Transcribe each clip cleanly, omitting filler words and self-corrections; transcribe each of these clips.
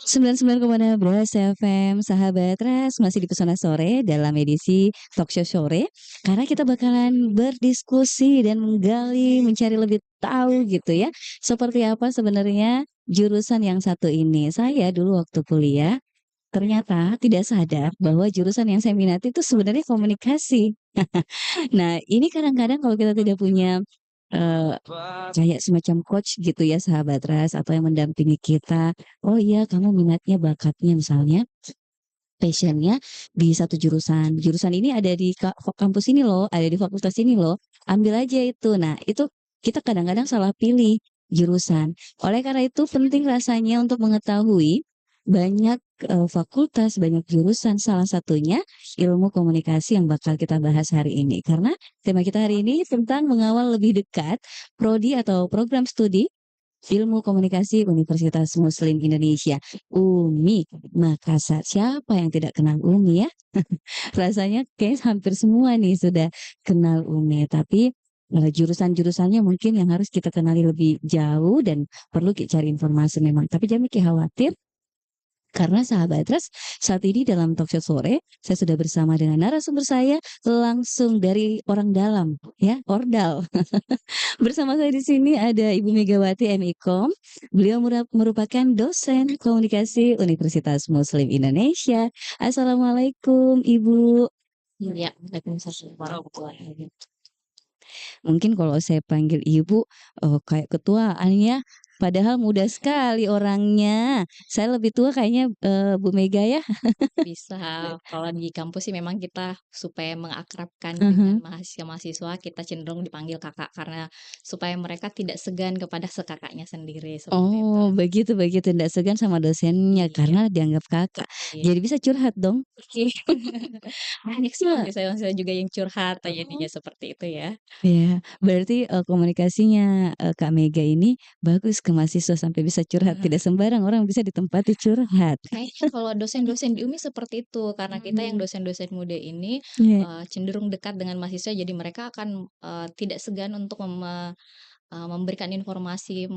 99,16 FM Sahabat Ras masih di Pesona Sore dalam edisi Talkshow Sore karena kita bakalan berdiskusi dan menggali mencari lebih tahu gitu ya seperti apa sebenarnya jurusan yang satu ini. Saya dulu waktu kuliah ternyata tidak sadar bahwa jurusan yang saya minati itu sebenarnya komunikasi. Nah, ini kadang-kadang kalau kita tidak punya, eee, kayak semacam coach gitu ya, sahabat ras, atau yang mendampingi kita, "Oh iya kamu minatnya, bakatnya," misalnya, passion-nya di satu jurusan, "Jurusan ini ada di kampus ini loh, ada di fakultas ini loh, ambil aja itu." Nah, itu kita kadang-kadang salah pilih jurusan. Oleh karena itu penting rasanya untuk mengetahui banyak, fakultas, banyak jurusan, salah satunya ilmu komunikasi yang bakal kita bahas hari ini. Karena tema kita hari ini tentang mengawal lebih dekat prodi atau program studi Ilmu Komunikasi Universitas Muslim Indonesia, UMI Makassar. Siapa yang tidak kenal UMI ya? Rasanya kayaknya hampir semua nih sudah kenal UMI, tapi, jurusan-jurusannya mungkin yang harus kita kenali lebih jauh dan perlu cari informasi memang. Tapi jangan mikir khawatir, karena sahabat Trust, saat ini dalam Talkshow Sore, saya sudah bersama dengan narasumber saya langsung dari orang dalam, ya, Ordal. Bersama saya di sini ada Ibu Megawati MIkom. Beliau merupakan dosen komunikasi Universitas Muslim Indonesia. Assalamualaikum Ibu. Iya, Waalaikumsalam warahmatullahi wabarakatuh. Mungkin kalau saya panggil Ibu, kayak ketuaan ya, padahal muda sekali orangnya. Saya lebih tua kayaknya, Bu Mega ya. Bisa, kalau di kampus sih memang kita supaya mengakrabkan dengan Mhm. mahasiswa-mahasiswa, kita cenderung dipanggil Kakak karena supaya mereka tidak segan kepada sekakaknya sendiri, seperti itu. Oh, begitu begitu, ndak segan sama dosennya Iya, karena dianggap Kakak. iya. Jadi bisa curhat dong? Oke. Banyak sih Nah, mahasiswa-mahasiswa juga yang curhat, oh. jadinya seperti itu ya. Iya, berarti, komunikasinya, Kak Mega ini bagus ke mahasiswa sampai bisa curhat, tidak sembarang orang bisa ditempati curhat. Kayaknya kalau dosen-dosen di UMI seperti itu, karena kita yang Mhm. dosen-dosen muda ini, Iya. cenderung dekat dengan mahasiswa, jadi mereka akan, tidak segan untuk memberikan informasi,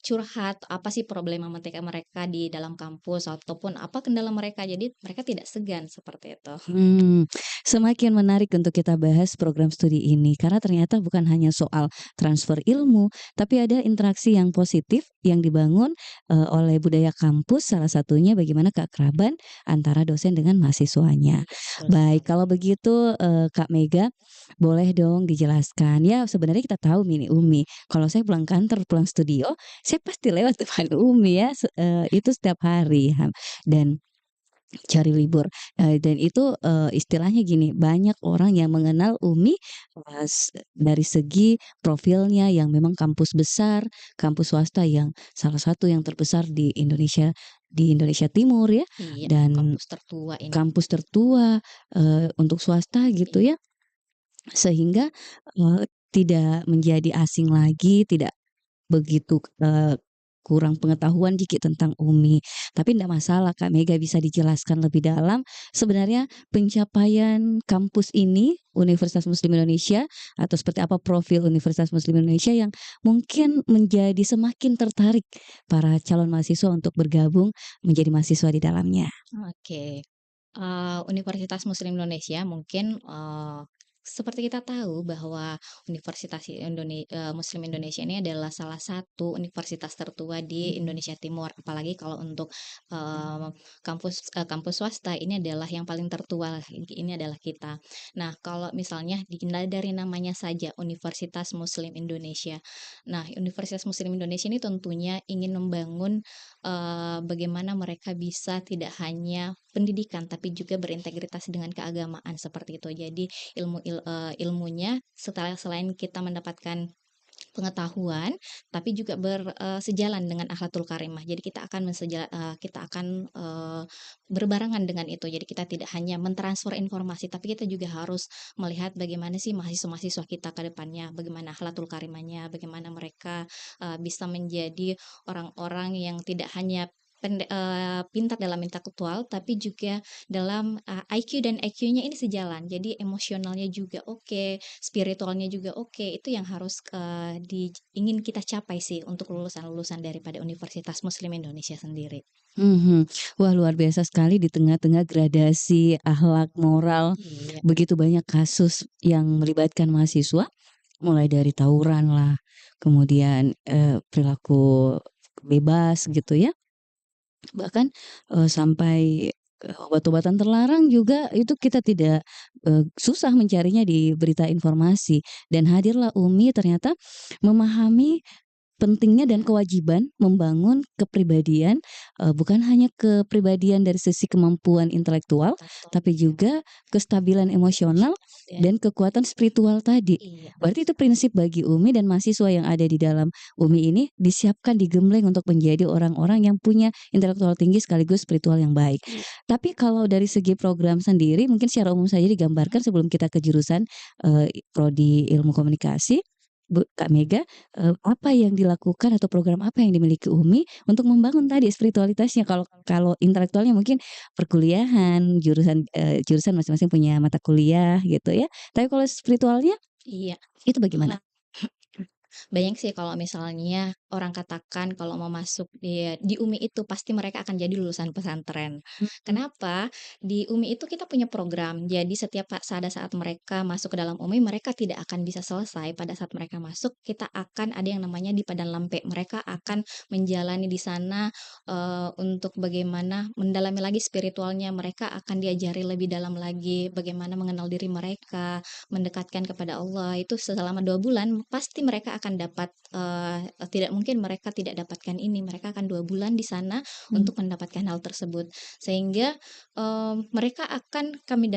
curhat apa sih problematika mereka di dalam kampus ataupun apa kendala mereka, jadi mereka tidak segan seperti itu. Hmm, semakin menarik untuk kita bahas program studi ini karena ternyata bukan hanya soal transfer ilmu, tapi ada interaksi yang positif yang dibangun, oleh budaya kampus, salah satunya bagaimana keakraban antara dosen dengan mahasiswanya. Iya, betul Baik, sekali. kalau begitu, Kak Mega, boleh dong dijelaskan, ya sebenarnya kita tahu Mini UMI, kalau saya pulang kantor, pulang studio, saya pasti lewat depan UMI ya, itu setiap hari, dan cari libur, dan itu, istilahnya gini, banyak orang yang mengenal UMI, dari segi profilnya yang memang kampus besar, kampus swasta yang salah satu yang terbesar di Indonesia Timur ya, Iya, dan kampus tertua ini. kampus tertua, untuk swasta gitu Iya, ya. Sehingga, tidak menjadi asing lagi, tidak begitu, kurang pengetahuan dikit tentang UMI. Tapi ndak masalah Kak Mega bisa dijelaskan lebih dalam, sebenarnya pencapaian kampus ini, Universitas Muslim Indonesia, atau seperti apa profil Universitas Muslim Indonesia yang mungkin menjadi semakin tertarik para calon mahasiswa untuk bergabung menjadi mahasiswa di dalamnya? oke. Universitas Muslim Indonesia mungkin, seperti kita tahu bahwa Muslim Indonesia ini adalah salah satu universitas tertua di Indonesia Timur, apalagi kalau untuk, kampus swasta ini adalah yang paling tertua lah, ini adalah kita. Nah, kalau misalnya dari namanya saja Universitas Muslim Indonesia. Nah, Universitas Muslim Indonesia ini tentunya ingin membangun, bagaimana mereka bisa tidak hanya pendidikan, tapi juga berintegritas dengan keagamaan seperti itu. Jadi ilmunya selain kita mendapatkan pengetahuan, tapi juga sejalan dengan akhlakul karimah. Jadi kita akan, berbarengan dengan itu. Jadi kita tidak hanya mentransfer informasi, tapi kita juga harus melihat bagaimana sih mahasiswa-mahasiswa kita ke depannya, bagaimana akhlakul karimahnya, bagaimana mereka, bisa menjadi orang-orang yang tidak hanya pintar dalam intelektual, tapi juga dalam, IQ dan EQ-nya ini sejalan. Jadi emosionalnya juga oke, spiritualnya juga oke, itu yang harus, ingin kita capai sih untuk lulusan-lulusan daripada Universitas Muslim Indonesia sendiri. Mhm. Wah, luar biasa sekali di tengah-tengah gradasi akhlak moral, Iya, begitu banyak kasus yang melibatkan mahasiswa, mulai dari tawuran lah, kemudian, perilaku bebas gitu ya, bahkan, sampai, obat-obatan terlarang juga itu kita tidak, susah mencarinya di berita informasi dan hadirlah Umi ternyata memahami pentingnya dan kewajiban membangun kepribadian, bukan hanya kepribadian dari sisi kemampuan intelektual, intelektual, tapi iya, juga kestabilan emosional emosional dan dan kekuatan spiritual tadi. iya, Berarti itu prinsip bagi Umi dan mahasiswa yang ada di dalam Umi ini disiapkan, digembleng untuk menjadi orang-orang yang punya intelektual tinggi sekaligus spiritual yang baik. iya, Tapi kalau dari segi program sendiri mungkin secara umum saja digambarkan sebelum kita ke jurusan, prodi ilmu komunikasi, Kak Mega. Apa yang dilakukan atau program apa yang dimiliki Umi untuk membangun tadi spiritualitasnya? Kalau kalau intelektualnya mungkin perkuliahan, jurusan masing-masing punya mata kuliah gitu ya. Tapi kalau spiritualnya iya. itu bagaimana? Banyak sih kalau misalnya orang katakan kalau mau masuk di UMI itu pasti mereka akan jadi lulusan pesantren. Mhm. Kenapa? Di UMI itu kita punya program. Jadi setiap saat mereka masuk ke dalam UMI, mereka tidak akan bisa selesai. Pada saat mereka masuk, kita akan ada yang namanya di Padang Lampe. Mereka akan menjalani di sana untuk bagaimana mendalami lagi spiritualnya. Mereka akan diajari lebih dalam lagi bagaimana mengenal diri mereka, mendekatkan kepada Allah itu selama 2 bulan pasti mereka akan dapat, tidak mungkin mereka tidak dapatkan ini, mereka akan 2 bulan di sana Mmm. untuk mendapatkan hal tersebut. Sehingga, mereka akan kami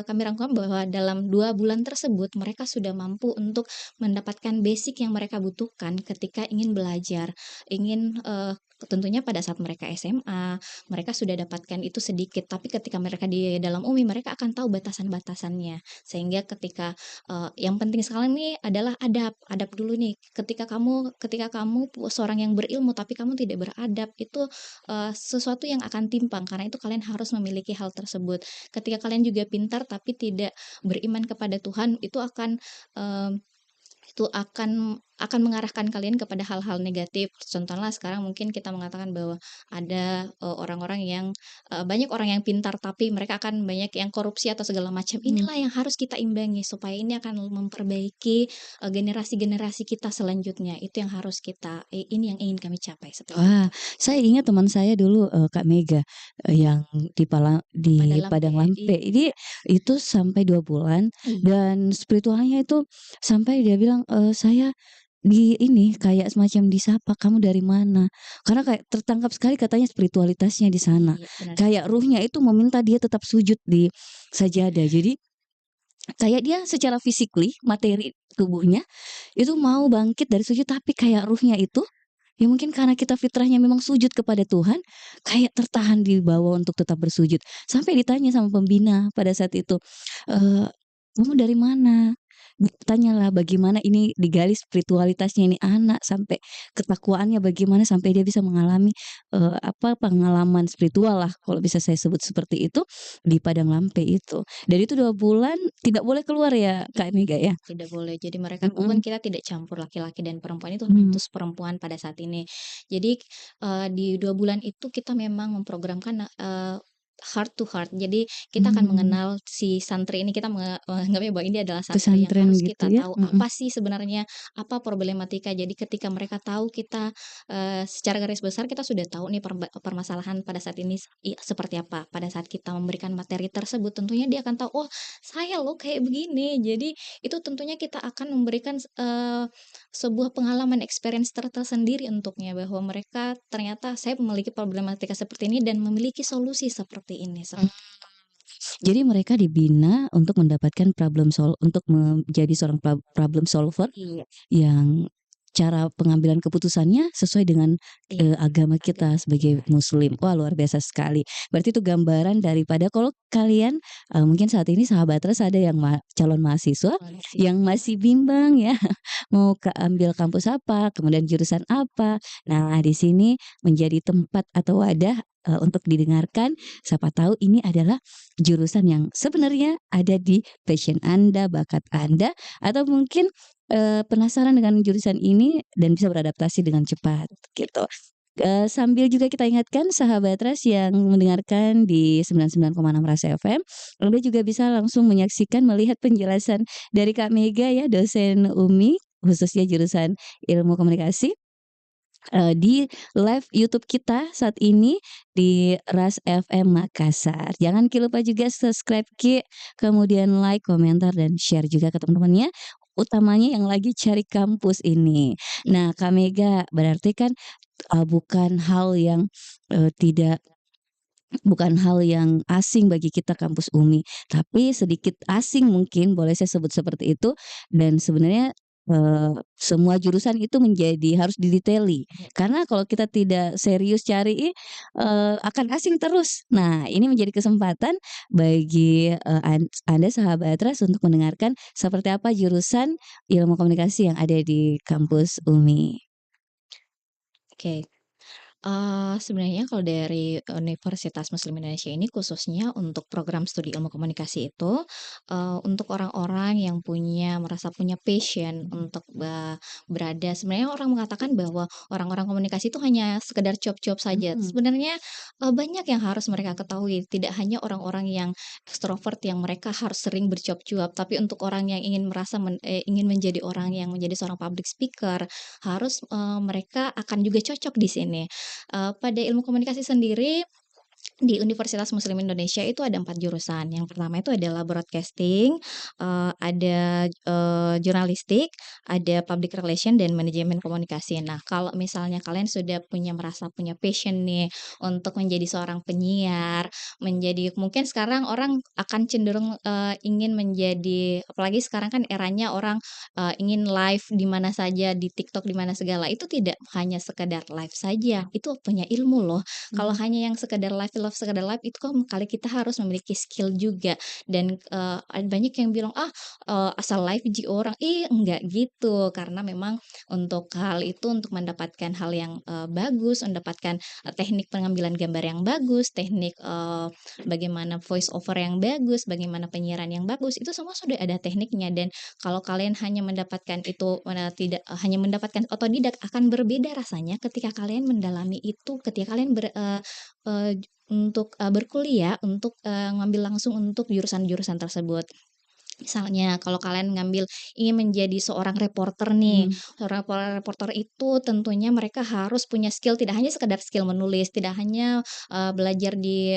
rangkum bahwa dalam 2 bulan tersebut mereka sudah mampu untuk mendapatkan basic yang mereka butuhkan ketika ingin belajar, ingin, tentunya pada saat mereka SMA, mereka sudah dapatkan itu sedikit, tapi ketika mereka di dalam UMI mereka akan tahu batasan-batasannya. Sehingga ketika, yang penting sekali nih adalah adab, adab dulu nih. Ketika kamu seorang yang berilmu tapi kamu tidak beradab, itu, sesuatu yang akan timpang karena itu kalian harus memiliki hal tersebut. Ketika kalian juga pintar tapi tidak beriman kepada Tuhan, mmm, itu akan mengarahkan kalian kepada hal-hal negatif. Contohnya sekarang mungkin kita mengatakan bahwa ada, orang-orang yang banyak orang yang pintar tapi mereka akan banyak yang korupsi atau segala macam. Mhm. Inilah yang harus kita imbangi supaya ini akan memperbaiki, generasi-generasi kita selanjutnya. Itu yang harus ini yang ingin kami capai, seperti Wah, itu. saya ingat teman saya dulu, Kak Mega, yang Pada di lampe Padang Lampe. Ini itu sampai 2 bulan iya, dan spiritualnya itu sampai dia bilang, "Saya di ini, kayak semacam disapa, 'Kamu dari mana?' Karena kayak tertangkap sekali katanya spiritualitasnya di sana. iya, benar Kayak sekali. ruhnya itu meminta dia tetap sujud di sajadah. Jadi kayak dia secara physically, materi tubuhnya itu mau bangkit dari sujud, tapi kayak ruhnya itu, ya mungkin karena kita fitrahnya memang sujud kepada Tuhan, kayak tertahan di bawah untuk tetap bersujud. Sampai ditanya sama pembina pada saat itu, eee, "Kamu dari mana?" Tanyalah bagaimana ini digali spiritualitasnya ini anak, sampai ketakwaannya bagaimana sampai dia bisa mengalami, pengalaman spiritual lah kalau bisa saya sebut seperti itu, di Padang Lampe itu. Dan itu 2 bulan tidak boleh keluar ya, Kak Mega ya? Tidak boleh. Jadi mereka itu kan Mhm. kita tidak campur laki-laki dan perempuan itu Mhm. khusus perempuan pada saat ini. Jadi, di 2 bulan itu kita memang memprogramkan, heart to heart. Jadi kita akan Mmm. mengenal si santri ini, kita menganggapnya bahwa ini adalah santri yang Pesantren harus gitu kita ya? tahu Mhm. apa sih sebenarnya, apa problematika. Jadi ketika mereka tahu kita, secara garis besar kita sudah tahu nih permasalahan pada saat ini seperti apa. Pada saat kita memberikan materi tersebut tentunya dia akan tahu, "Oh, saya loh kayak begini." Jadi itu tentunya kita akan memberikan sebuah pengalaman experience tersendiri untuknya bahwa mereka ternyata saya memiliki problematika seperti ini dan memiliki solusi seperti ini, Mmm. seperti itu. Jadi mereka dibina untuk mendapatkan untuk menjadi seorang problem solver Iya, yang cara pengambilan keputusannya sesuai dengan, Iya, agama agak kita sebagai muslim. Wah, luar biasa sekali. Berarti itu gambaran daripada kalau kalian, mungkin saat ini sahabat Ras ada yang calon mahasiswa yang mahasiswa. masih bimbang ya, mau ambil kampus apa, kemudian jurusan apa. Nah, di sini menjadi tempat atau wadah, untuk didengarkan, siapa tahu ini adalah jurusan yang sebenarnya ada di passion Anda, bakat Anda, atau mungkin, penasaran dengan jurusan ini dan bisa beradaptasi dengan cepat, gitu. Sambil juga kita ingatkan sahabat Ras yang mendengarkan di 99,6 Ras FM, Anda juga bisa langsung menyaksikan, melihat penjelasan dari Kak Mega ya, dosen UMI, khususnya jurusan Ilmu Komunikasi, di live YouTube kita saat ini di Ras FM Makassar. Jangan lupa juga subscribe Ki, kemudian like, komentar, dan share juga ke teman-temannya, utamanya yang lagi cari kampus ini. Nah, Kak Mega, berarti kan, bukan hal yang, tidak bukan hal yang asing bagi kita kampus UMI, tapi sedikit asing mungkin boleh saya sebut seperti itu, dan sebenarnya, semua jurusan itu harus didetaili. Iya. Karena kalau kita tidak serius cari, akan asing terus. Nah, ini menjadi kesempatan bagi, Anda sahabat Ras untuk mendengarkan seperti apa jurusan Ilmu Komunikasi yang ada di kampus UMI. Oke. Sebenarnya kalau dari Universitas Muslim Indonesia ini khususnya untuk program studi ilmu komunikasi itu, untuk orang-orang yang merasa punya passion untuk, berada sebenarnya orang mengatakan bahwa orang-orang komunikasi itu hanya sekedar cuap-cuap saja. Mhm, Sebenarnya, banyak yang harus mereka ketahui, tidak hanya orang-orang yang ekstrovert yang mereka harus sering bercuap-cuap, tapi untuk orang yang ingin menjadi orang yang menjadi seorang public speaker, harus, mereka akan juga cocok di sini. Pada ilmu komunikasi sendiri, di Universitas Muslim Indonesia itu ada 4 jurusan. Yang pertama itu adalah broadcasting, ada, jurnalistik, ada public relation, dan manajemen komunikasi. Nah, kalau misalnya kalian sudah merasa punya passion nih untuk menjadi seorang penyiar, mungkin sekarang orang akan cenderung, ingin menjadi, apalagi sekarang kan eranya orang, ingin live di mana saja, di TikTok, di mana segala. Itu tidak hanya sekedar live saja, itu punya ilmu loh. Kalau mhm, hanya yang sekedar live itu kan kali kita harus memiliki skill juga dan, banyak yang bilang, "Ah, asal live ji orang." Ih, enggak gitu, karena memang untuk hal itu untuk mendapatkan hal yang, bagus, mendapatkan, teknik pengambilan gambar yang bagus, teknik, bagaimana voice over yang bagus, bagaimana penyiaran yang bagus, itu semua sudah ada tekniknya dan kalau kalian hanya mendapatkan itu, tidak hanya mendapatkan otodidak akan berbeda rasanya ketika kalian mendalami itu, ketika kalian untuk, berkuliah, untuk, ngambil langsung untuk jurusan-jurusan tersebut. Misalnya kalau kalian ingin menjadi seorang reporter nih, mhm, seorang reporter itu tentunya mereka harus punya skill, tidak hanya sekedar skill menulis, tidak hanya, belajar di,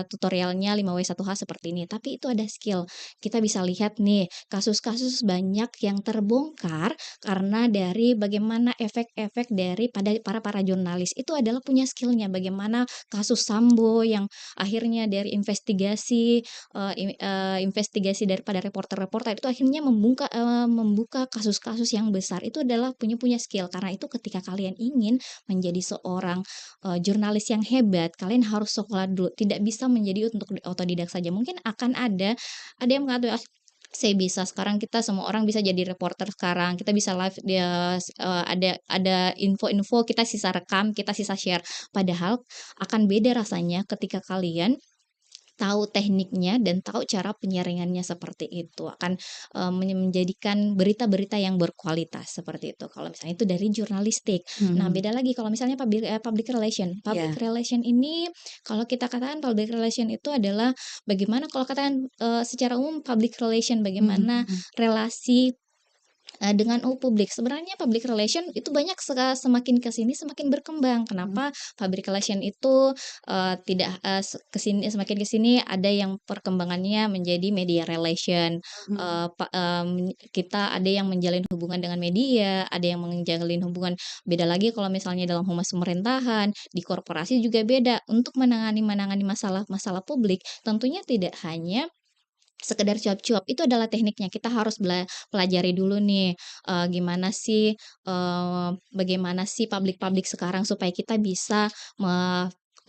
tutorialnya 5W1H seperti ini, tapi itu ada skill. Kita bisa lihat nih, kasus-kasus banyak yang terbongkar karena dari bagaimana efek-efek dari para jurnalis, itu adalah punya skill-nya. Bagaimana kasus Sambo yang akhirnya dari investigasi daripada reporter-reporter itu akhirnya membuka kasus-kasus yang besar, itu adalah punya skill. Karena itu ketika kalian ingin menjadi seorang, jurnalis yang hebat, kalian harus sekolah dulu, tidak bisa menjadi untuk otodidak saja. Mungkin akan ada yang mengatakan, "Ah, saya bisa, sekarang kita semua orang bisa jadi reporter sekarang, kita bisa live ada info-info, kita sisa rekam, kita sisa share." Padahal akan beda rasanya ketika kalian tahu tekniknya dan tahu cara penyaringannya seperti itu, akan, menjadikan berita-berita yang berkualitas, seperti itu. Kalau misalnya itu dari jurnalistik. Nah, mhm, beda lagi kalau misalnya public relation. Public iya, relation ini, kalau kita katakan public relation itu adalah bagaimana kalau katakan, secara umum public relation, mhm, bagaimana mhm, relasi dengan publik. Sebenarnya public relation itu banyak semakin ke sini semakin berkembang. mhm, Kenapa public relation itu, tidak, semakin ke sini ada yang perkembangannya menjadi media relation, mhm, kita ada yang menjalin hubungan dengan media, ada yang menjalin hubungan beda lagi kalau misalnya dalam humas pemerintahan, di korporasi juga beda. Untuk menangani menangani masalah-masalah publik tentunya tidak hanya sekedar cuap-cuap, itu adalah tekniknya. Kita harus pelajari dulu nih, gimana sih, bagaimana sih publik-publik sekarang supaya kita bisa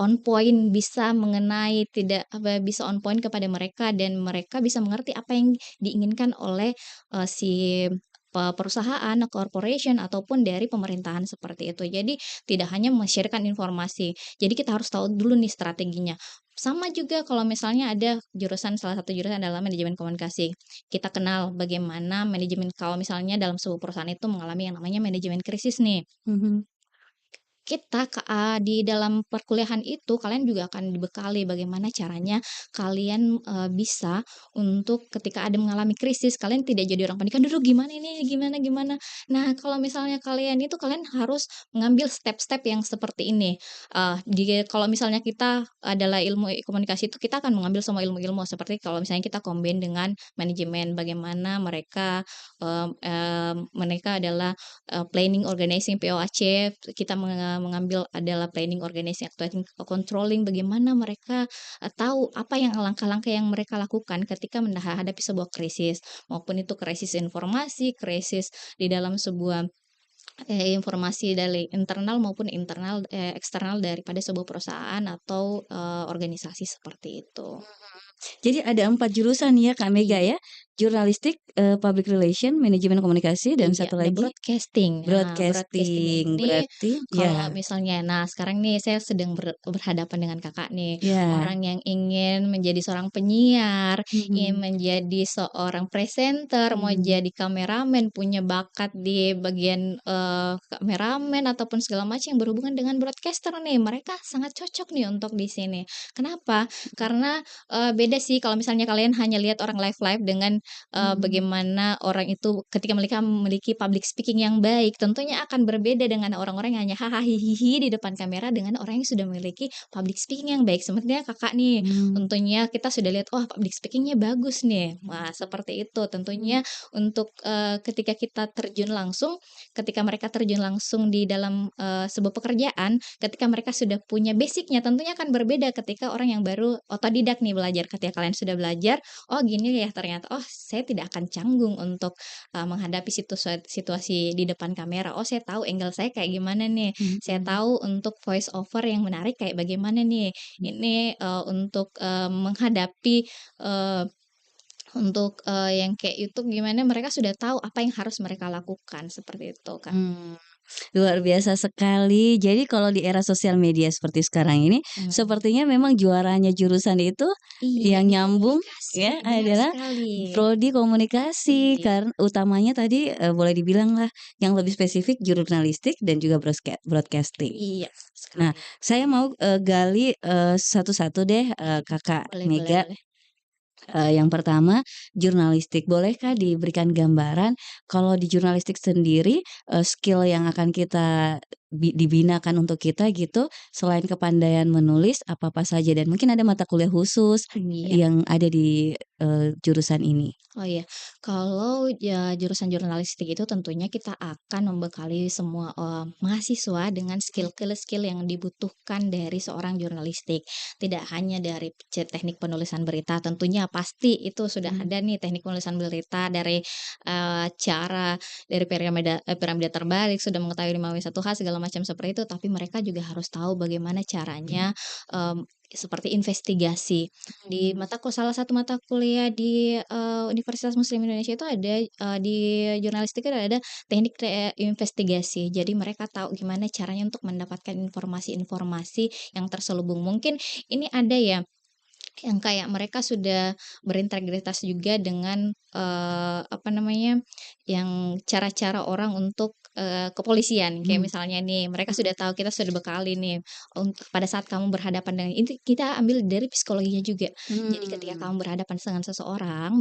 on point, bisa mengenai tidak bisa on point kepada mereka dan mereka bisa mengerti apa yang diinginkan oleh, si perusahaan, corporation ataupun dari pemerintahan seperti itu. Jadi tidak hanya men-share-kan informasi, jadi kita harus tahu dulu nih strateginya. Sama juga kalau misalnya ada salah satu jurusan adalah manajemen komunikasi. Kita kenal bagaimana manajemen kalau misalnya dalam sebuah perusahaan itu mengalami yang namanya manajemen krisis nih. Mhm. Di dalam perkuliahan itu kalian juga akan dibekali bagaimana caranya kalian, bisa untuk ketika ada mengalami krisis kalian tidak jadi orang panik, "Aduh gimana ini, gimana gimana?" Nah kalau misalnya kalian harus mengambil step-step yang seperti ini, kalau misalnya kita adalah ilmu komunikasi itu kita akan mengambil semua ilmu-ilmu seperti kalau misalnya kita combine dengan manajemen, bagaimana mereka adalah planning, organizing, POAC, kita mengambil adalah planning, organizing, actuating, controlling, bagaimana mereka, tahu apa yang langkah-langkah yang mereka lakukan ketika menghadapi sebuah krisis, maupun itu krisis informasi, krisis di dalam sebuah, informasi dari internal maupun eksternal daripada sebuah perusahaan atau, organisasi seperti itu. Jadi ada 4 jurusan ya Kak Mega Iya ya? Jurnalistik, Public Relation, Manajemen Komunikasi, dan iya, satu ada lagi broadcasting. Nah, broadcasting broadcasting. ini Berarti kalau ya, misalnya sekarang nih saya sedang berhadapan dengan Kakak nih, ya, orang yang ingin menjadi seorang penyiar, ingin mhm, menjadi seorang presenter, mau mhm, jadi kameramen, punya bakat di bagian, kameramen ataupun segala macam yang berhubungan dengan broadcaster nih, mereka sangat cocok nih untuk di sini. Kenapa? Karena, beda sih kalau misalnya kalian hanya lihat orang live-live dengan mhm, bagaimana orang itu ketika mereka memiliki public speaking yang baik, tentunya akan berbeda dengan orang-orang yang hanya haha, hihihi di depan kamera dengan orang yang sudah memiliki public speaking yang baik. Sepertinya Kakak nih, mmm, tentunya kita sudah lihat, "Wah, public speaking-nya bagus nih." Wah, seperti itu. mhm, Tentunya untuk, ketika mereka terjun langsung di dalam, sebuah pekerjaan, ketika mereka sudah punya basic-nya, tentunya akan berbeda ketika orang yang baru otodidak nih belajar. Ketika kalian sudah belajar, "Oh gini ya ternyata, oh saya tidak akan canggung untuk, menghadapi situasi di depan kamera. Oh saya tahu angle saya kayak gimana nih, saya mhm, tahu untuk voice over yang menarik kayak bagaimana nih. mhm, Ini, untuk, menghadapi, eee, yang kayak YouTube gimana mereka sudah tahu apa yang harus mereka lakukan." Seperti itu, Kak. mmm. Luar biasa sekali. Jadi kalau di era sosial media seperti sekarang ini, Mhm. sepertinya memang juaranya jurusan itu Iya, yang di nyambung komunikasi, ya benar adalah sekali. prodi komunikasi, Iya karena utamanya tadi, boleh dibilanglah yang lebih spesifik jurnalistik dan juga broadcasting. iya Nah, sekali. saya mau, gali, satu-satu deh, Kakak Boleh boleh Mega. boleh. Yang pertama, jurnalistik. Bolehkah diberikan gambaran kalau di jurnalistik sendiri, skill yang akan kita dibinakan untuk kita gitu, selain kepandaian menulis, apa-apa saja? Dan mungkin ada mata kuliah khusus Iya. yang ada di, jurusan ini? Oh iya, kalau ya jurusan jurnalistik itu tentunya kita akan membekali semua, mahasiswa dengan skill yang dibutuhkan dari seorang jurnalistik. Tidak hanya dari teknik penulisan berita, tentunya pasti itu sudah Mhm, ada nih teknik penulisan berita dari, cara dari piramida terbalik, sudah mengetahui 5W1H segala macam seperti itu, tapi mereka juga harus tahu bagaimana caranya, seperti investigasi. Di mmm, salah satu mata kuliah di, Universitas Muslim Indonesia itu ada, di jurnalistik itu ada teknik investigasi. Jadi mereka tahu gimana caranya untuk mendapatkan informasi-informasi yang terselubung. Mungkin ini ada ya yang kayak mereka sudah berintegritas juga dengan, apa namanya, yang cara-cara orang untuk, kepolisian. Kayak mhm, misalnya nih, mereka mhm, sudah tahu kita sudah bekali nih, untuk pada saat kamu berhadapan dengan ini kita ambil dari psikologinya juga. Jadi ketika mmm, kamu berhadapan dengan seseorang,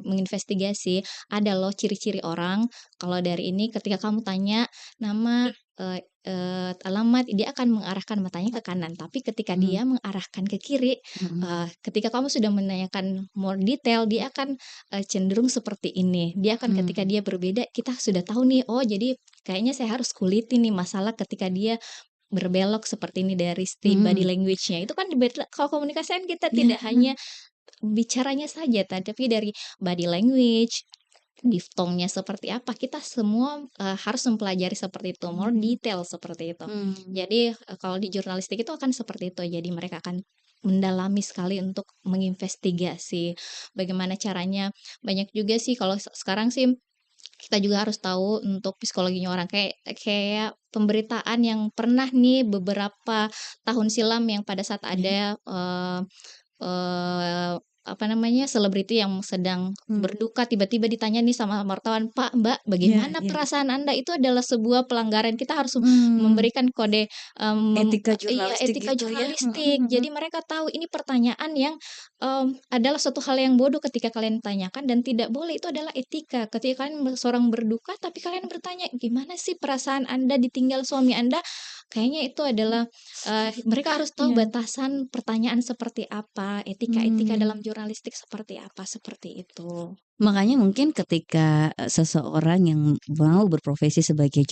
menginvestigasi, ada loh ciri-ciri orang, kalau dari ini ketika kamu tanya nama, alamat, dia akan mengarahkan matanya ke kanan, tapi ketika mhm, dia mengarahkan ke kiri, mhm, ketika kamu sudah menanyakan more detail, dia akan, cenderung seperti ini. Dia akan ketika mmm, dia berbeda, kita sudah tahu nih, oh jadi kayaknya saya harus kuliti nih masalah ketika dia berbelok seperti ini dari body mhm, language-nya. Itu kan kalau komunikasi kan kita tidak iya, hanya bicaranya saja, tapi dari body language, diftongnya seperti apa, kita semua, harus mempelajari seperti itu, more detail seperti itu. Mmm. Jadi, kalau di jurnalistik itu akan seperti itu, jadi mereka akan mendalami sekali untuk menginvestigasi bagaimana caranya. Banyak juga sih kalau sekarang sih kita juga harus tahu untuk psikologinya orang, kayak kayak pemberitaan yang pernah nih beberapa tahun silam yang pada saat Iya. ada, eee, apa namanya, selebriti yang sedang Mmm. berduka tiba-tiba ditanya nih sama wartawan, "Pak, Mbak, Iya bagaimana iya. perasaan Anda?" Itu adalah sebuah pelanggaran, kita harus Mmm. memberikan kode, Etika iya, jurnalistik etika gitu ya? jurnalistik. Mhm. Jadi mereka tahu ini pertanyaan yang, adalah suatu hal yang bodoh ketika kalian tanyakan dan tidak boleh, itu adalah etika. Ketika kalian seorang berduka tapi kalian bertanya, "Gimana sih perasaan Anda ditinggal suami Anda?" Kayaknya itu adalah mereka harus tahu Iya. batasan pertanyaan seperti apa, etika-etika dalam Mmm. jurnalistik seperti apa, seperti itu. Makanya mungkin ketika, seseorang yang mau berprofesi sebagai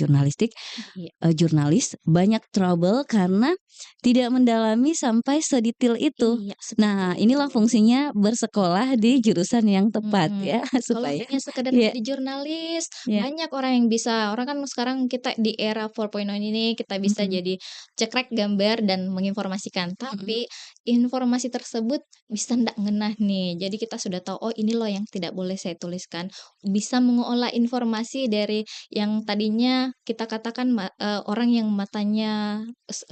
Iya jurnalis banyak trouble karena tidak mendalami sampai sedetail itu. iya, seperti Nah, itu. inilah fungsinya bersekolah di jurusan yang tepat Mhm. ya, Kalau supaya hanya sekedar iya menjadi jurnalis, iya, banyak orang yang bisa. Orang kan sekarang kita di era 4.0 ini, kita bisa mhm jadi cekrek gambar dan menginformasikan, mhm. tapi informasi tersebut bisa ndak ngenah nih. Jadi kita sudah tahu, oh ini loh yang tidak boleh saya tuliskan. Bisa mengolah informasi dari yang tadinya kita katakan orang yang matanya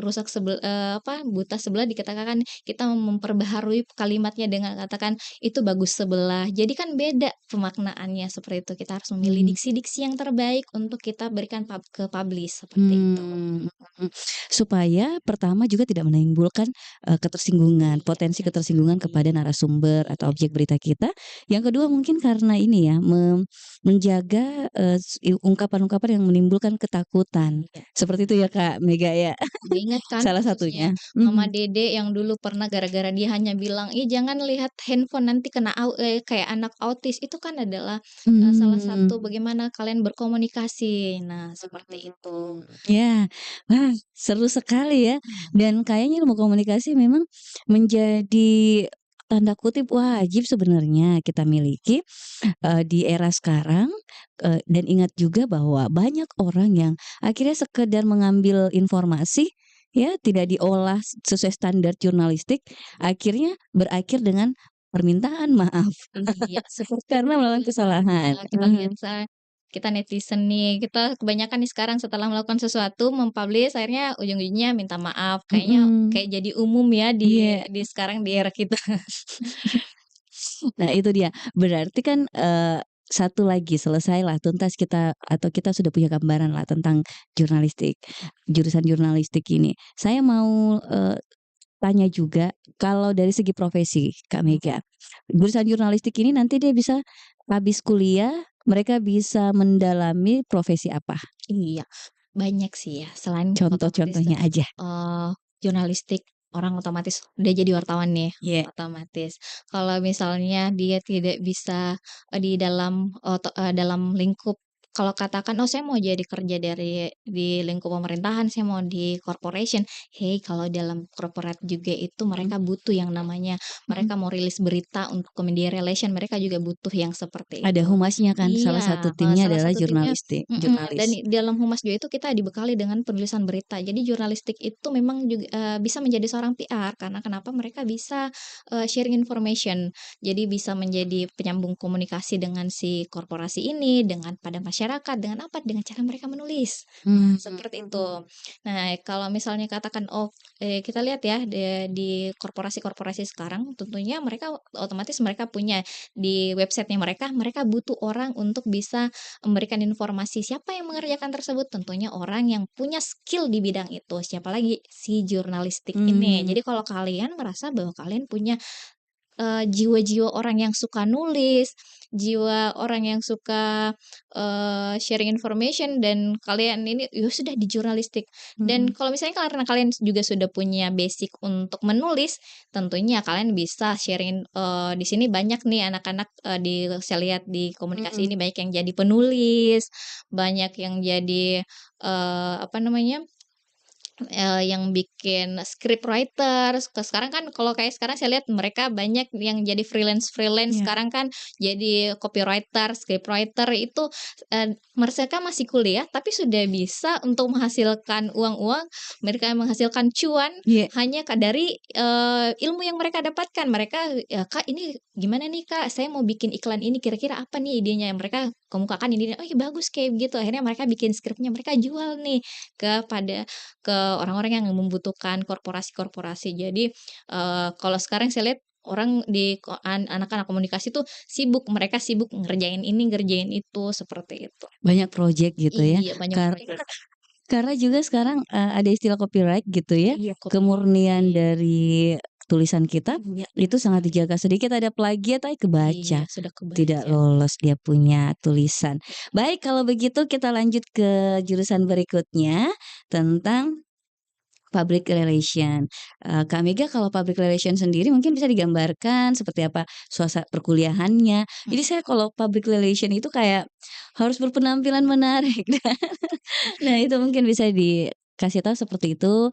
rusak buta sebelah dikatakan kita memperbaharui kalimatnya dengan katakan itu bagus sebelah. Jadi kan beda pemaknaannya seperti itu. Kita harus memilih Mmm. diksi-diksi yang terbaik untuk kita berikan ke publish seperti itu. Mmm, mhm. Supaya pertama juga tidak menimbulkan, ketersinggungan, Iya, potensi benar ketersinggungan sekali. kepada narasumber atau Iya objek berita kita. Yang kedua mungkin karena ini ya, menjaga, ungkapan-ungkapan yang menimbulkan ketakutan. iya. Seperti itu ya Kak Mega ya, Ingat kan salah kasusnya satunya. Mama Mhm. Dede yang dulu pernah gara-gara dia hanya bilang, "Ih, jangan lihat handphone nanti kena kayak anak autis." Itu kan adalah, salah Mmm. satu bagaimana kalian berkomunikasi. Nah, seperti itu. Mmm, ya. Wah, seru sekali ya, dan kayaknya ilmu komunikasi memang menjadi tanda kutip wajib sebenarnya kita miliki, di era sekarang, dan ingat juga bahwa banyak orang yang akhirnya sekedar mengambil informasi, ya tidak diolah sesuai standar jurnalistik, akhirnya berakhir dengan permintaan maaf Iya, seperti karena itu. melakukan kesalahan. Kita lihat kita netizen nih, kita kebanyakan nih sekarang setelah melakukan sesuatu mem-publish akhirnya ujung-ujungnya minta maaf. Kayaknya Mhm, kayak jadi umum ya iya. di sekarang di era kita. Nah itu dia, berarti kan, satu lagi selesailah tuntas kita atau kita sudah punya gambaran lah tentang jurnalistik, jurusan jurnalistik ini. Saya mau, tanya juga kalau dari segi profesi Kak Mega, jurusan jurnalistik ini nanti dia bisa habis kuliah, mereka bisa mendalami profesi apa? Iya, banyak sih ya selain otomatis, Contoh-contohnya aja. eee, jurnalistik, orang otomatis udah jadi wartawan nih, Iya, otomatis. Kalau misalnya dia tidak bisa, dalam lingkup kalau katakan, "Oh saya mau jadi kerja di lingkup pemerintahan, saya mau di corporation." Hei, kalau dalam corporate juga itu mhm mereka butuh yang namanya mhm. mereka mau rilis berita untuk media relation, mereka juga butuh yang seperti Ada itu. humasnya kan, salah satu Iya, timnya salah adalah satu timnya dan jurnalis. di dalam humas juga itu kita dibekali dengan penulisan berita. Jadi jurnalistik itu memang juga, bisa menjadi seorang PR karena kenapa mereka bisa, sharing information. Jadi bisa menjadi penyambung komunikasi dengan si korporasi ini, dengan pada masyarakat, dengan apa, dengan cara mereka menulis. Nah, Mmm, seperti itu. Nah, kalau misalnya katakan, oh, kita lihat ya di korporasi-korporasi sekarang tentunya mereka otomatis mereka punya di websitenya mereka, mereka butuh orang untuk bisa memberikan informasi siapa yang mengerjakan tersebut, tentunya orang yang punya skill di bidang itu, siapa lagi? Si jurnalistik ini. mmm. Jadi kalau kalian merasa bahwa kalian punya, jiwa-jiwa orang yang suka nulis, jiwa orang yang suka, sharing information dan kalian ini, ya sudah di jurnalistik. Dan Mhm kalau misalnya karena kalian juga sudah punya basic untuk menulis, tentunya kalian bisa sharing, di sini banyak nih anak-anak, saya lihat di komunikasi mhm ini banyak yang jadi penulis, banyak yang jadi, apa namanya, yang bikin script writer, sekarang kan kalau kayak sekarang saya lihat mereka banyak yang jadi freelance-freelance, Iya. sekarang kan jadi copywriter, script writer itu, mereka masih kuliah tapi sudah bisa untuk menghasilkan uang-uang, mereka menghasilkan cuan Iya. hanya dari, ilmu yang mereka dapatkan. Mereka, ya, "Kak, ini gimana nih, Kak? Saya mau bikin iklan ini, kira-kira apa nih idenya?" Mereka kemukakan ini, "Oh, iya bagus," kayak gitu. Akhirnya mereka bikin skripnya, mereka jual nih kepada ke orang-orang yang membutuhkan korporasi-korporasi. Jadi, kalau sekarang saya lihat orang di anak-anak komunikasi tuh sibuk, mereka sibuk ngerjain ini, ngerjain itu, seperti itu. Banyak project gitu ya. Iya, banyak Kar proyek. karena juga sekarang, ada istilah copyright gitu ya, Iya, kemurnian dari tulisan kita iya, itu sangat dijaga. Sedikit ada plagiat, iya, kebaca, sudah tidak kebaca. lolos dia punya tulisan. Baik, kalau begitu kita lanjut ke jurusan berikutnya tentang public relation. Kak Mega, kalau public relation sendiri mungkin bisa digambarkan seperti apa suasana perkuliahannya. Jadi saya kalau public relation itu kayak harus berpenampilan menarik. Nah, itu mungkin bisa dikasih tahu seperti itu,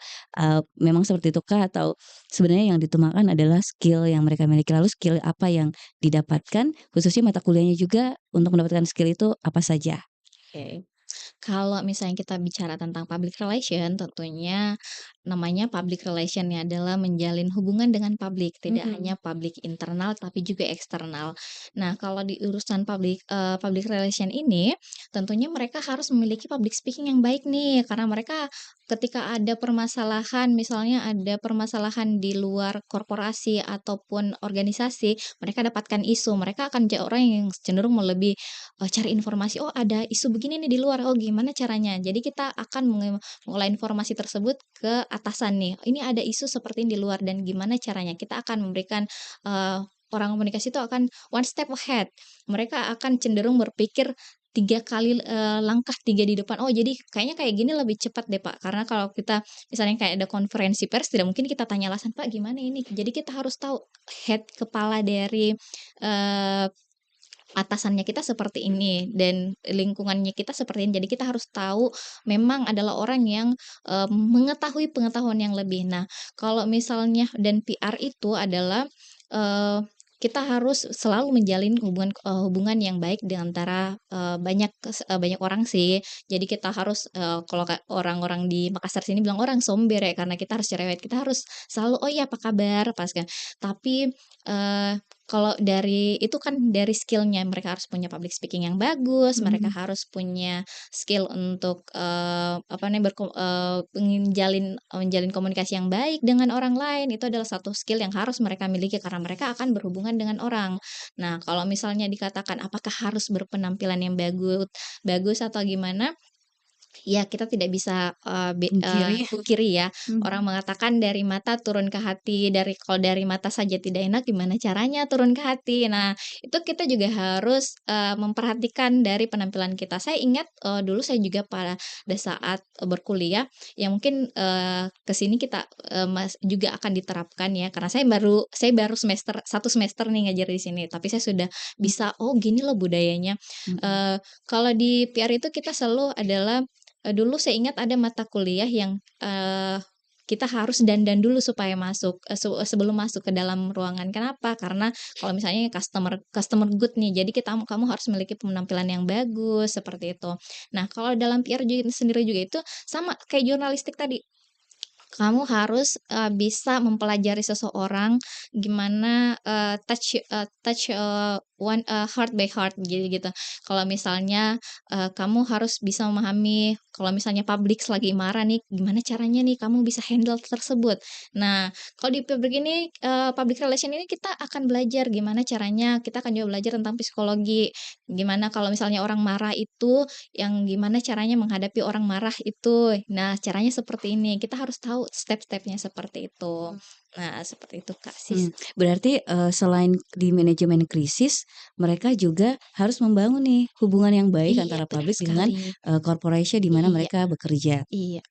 memang seperti itu Kak, atau sebenarnya yang ditumakan adalah skill yang mereka miliki, lalu skill apa yang didapatkan, khususnya mata kuliahnya juga untuk mendapatkan skill itu apa saja? Oke. Kalau misalnya kita bicara tentang public relation, tentunya namanya public relation ya adalah menjalin hubungan dengan publik, tidak Mhm. hanya publik internal tapi juga eksternal. Nah, kalau di urusan public relation ini, tentunya mereka harus memiliki public speaking yang baik nih, karena mereka ketika ada permasalahan, misalnya ada permasalahan di luar korporasi ataupun organisasi, mereka dapatkan isu, mereka akan orang yang cenderung mau lebih cari informasi, "Oh, ada isu begini nih di luar, oh gimana caranya?" Jadi kita akan mengolah informasi tersebut ke atasan nih, "Ini ada isu seperti ini di luar dan gimana caranya?" Kita akan memberikan, orang komunikasi itu akan one step ahead. Mereka akan cenderung berpikir 3 kali, langkah 3 di depan, "Oh, jadi kayaknya kayak gini lebih cepat deh, Pak." Karena kalau kita misalnya kayak ada konferensi pers, tidak mungkin kita tanya alasan, "Pak, gimana ini?" Jadi kita harus tahu kepala dari, eee atasannya kita seperti ini dan lingkungannya kita seperti ini. Jadi kita harus tahu memang adalah orang yang, mengetahui pengetahuan yang lebih. Nah, kalau misalnya dan PR itu adalah, eee, kita harus selalu menjalin hubungan yang baik di antara, banyak orang sih. Jadi kita harus, kalau orang-orang di Makassar sini bilang orang somber ya, karena kita harus cerewet, kita harus selalu, "Oh iya, apa kabar?" Pas kan. Tapi, kalau dari itu kan dari skill-nya, mereka harus punya public speaking yang bagus, mereka Mhm. harus punya skill untuk, apa namanya, menjalin komunikasi yang baik dengan orang lain, itu adalah satu skill yang harus mereka miliki karena mereka akan berhubungan dengan orang. Nah, kalau misalnya dikatakan apakah harus berpenampilan yang bagus atau gimana, ya, kita tidak bisa, Pungkiri. pungkiri ya, Mhm. orang mengatakan dari mata turun ke hati, kalau dari mata saja tidak enak, gimana caranya turun ke hati? Nah, itu kita juga harus, memperhatikan dari penampilan kita. Saya ingat, dulu saya juga pada saat, berkuliah, ya mungkin, ke sini kita, juga akan diterapkan ya, karena saya baru 1 semester nih ngajar di sini, tapi saya sudah Mhm. bisa, "Oh, gini loh budayanya." Mhm. Kalau di PR itu kita selalu adalah dulu saya ingat ada mata kuliah yang, kita harus dandan dulu supaya masuk, sebelum masuk ke dalam ruangan. Kenapa? Karena kalau misalnya customer customer good nih, jadi kamu harus memiliki penampilan yang bagus, seperti itu. Nah, kalau dalam PR sendiri juga itu sama kayak jurnalistik tadi. Kamu harus, bisa mempelajari seseorang gimana, heart by heart jadi gitu. Kalau misalnya, kamu harus bisa memahami kalau misalnya publik lagi marah nih, gimana caranya nih kamu bisa handle tersebut. Nah, kalau di public relation ini kita akan belajar gimana caranya, kita akan juga belajar tentang psikologi, gimana kalau misalnya orang marah itu yang gimana caranya menghadapi orang marah itu. Nah, caranya seperti ini, kita harus tahu step-stepnya seperti itu. Nah, seperti itu, Kak, sih. Berarti, selain di manajemen krisis, mereka juga harus membangun nih hubungan yang baik Iya, antara benar publik dengan, sekali. corporation di mana Iya, mereka bekerja. iya.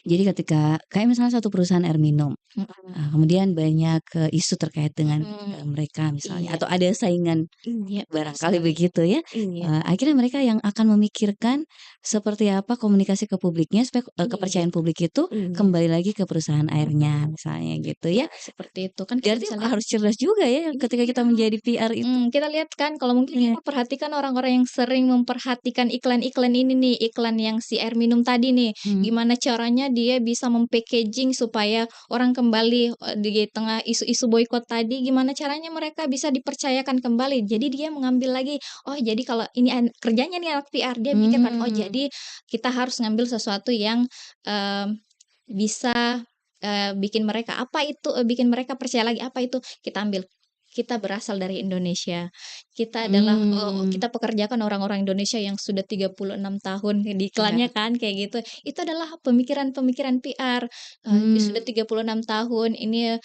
Jadi ketika kayak misalnya satu perusahaan air minum, Mhm kemudian banyak, isu terkait dengan, mhm. mereka misalnya Iya atau ada saingan iya, benar barangkali sekali. begitu ya, Iya akhirnya mereka yang akan memikirkan seperti apa komunikasi ke publiknya supaya, iya kepercayaan publik itu iya, kembali lagi ke perusahaan airnya misalnya gitu iya, ya. seperti itu. Kan kita Berarti bisa lihat harus cerdas juga ya ketika iya. kita menjadi PR itu. Kita lihat kan kalau mungkin Iya, kita perhatikan orang-orang yang sering memperhatikan iklan-iklan ini nih, iklan yang si air minum tadi nih, mhm, gimana caranya dia bisa mem-packaging supaya orang kembali, di tengah isu-isu boykot tadi, gimana caranya mereka bisa dipercayakan kembali. Jadi dia mengambil lagi, oh jadi kalau ini kerjanya nih anak PR, dia pikirkan, oh mmm, jadi kita harus ngambil sesuatu yang, bisa, bikin mereka apa itu, bikin mereka percaya lagi, apa itu? Kita ambil. Kita berasal dari Indonesia. Kita adalah mmm, kita pekerjakan orang-orang Indonesia yang sudah 36 tahun, di iya, iklannya kan kayak gitu. Itu adalah pemikiran-pemikiran PR, sudah mmm, 36 tahun ini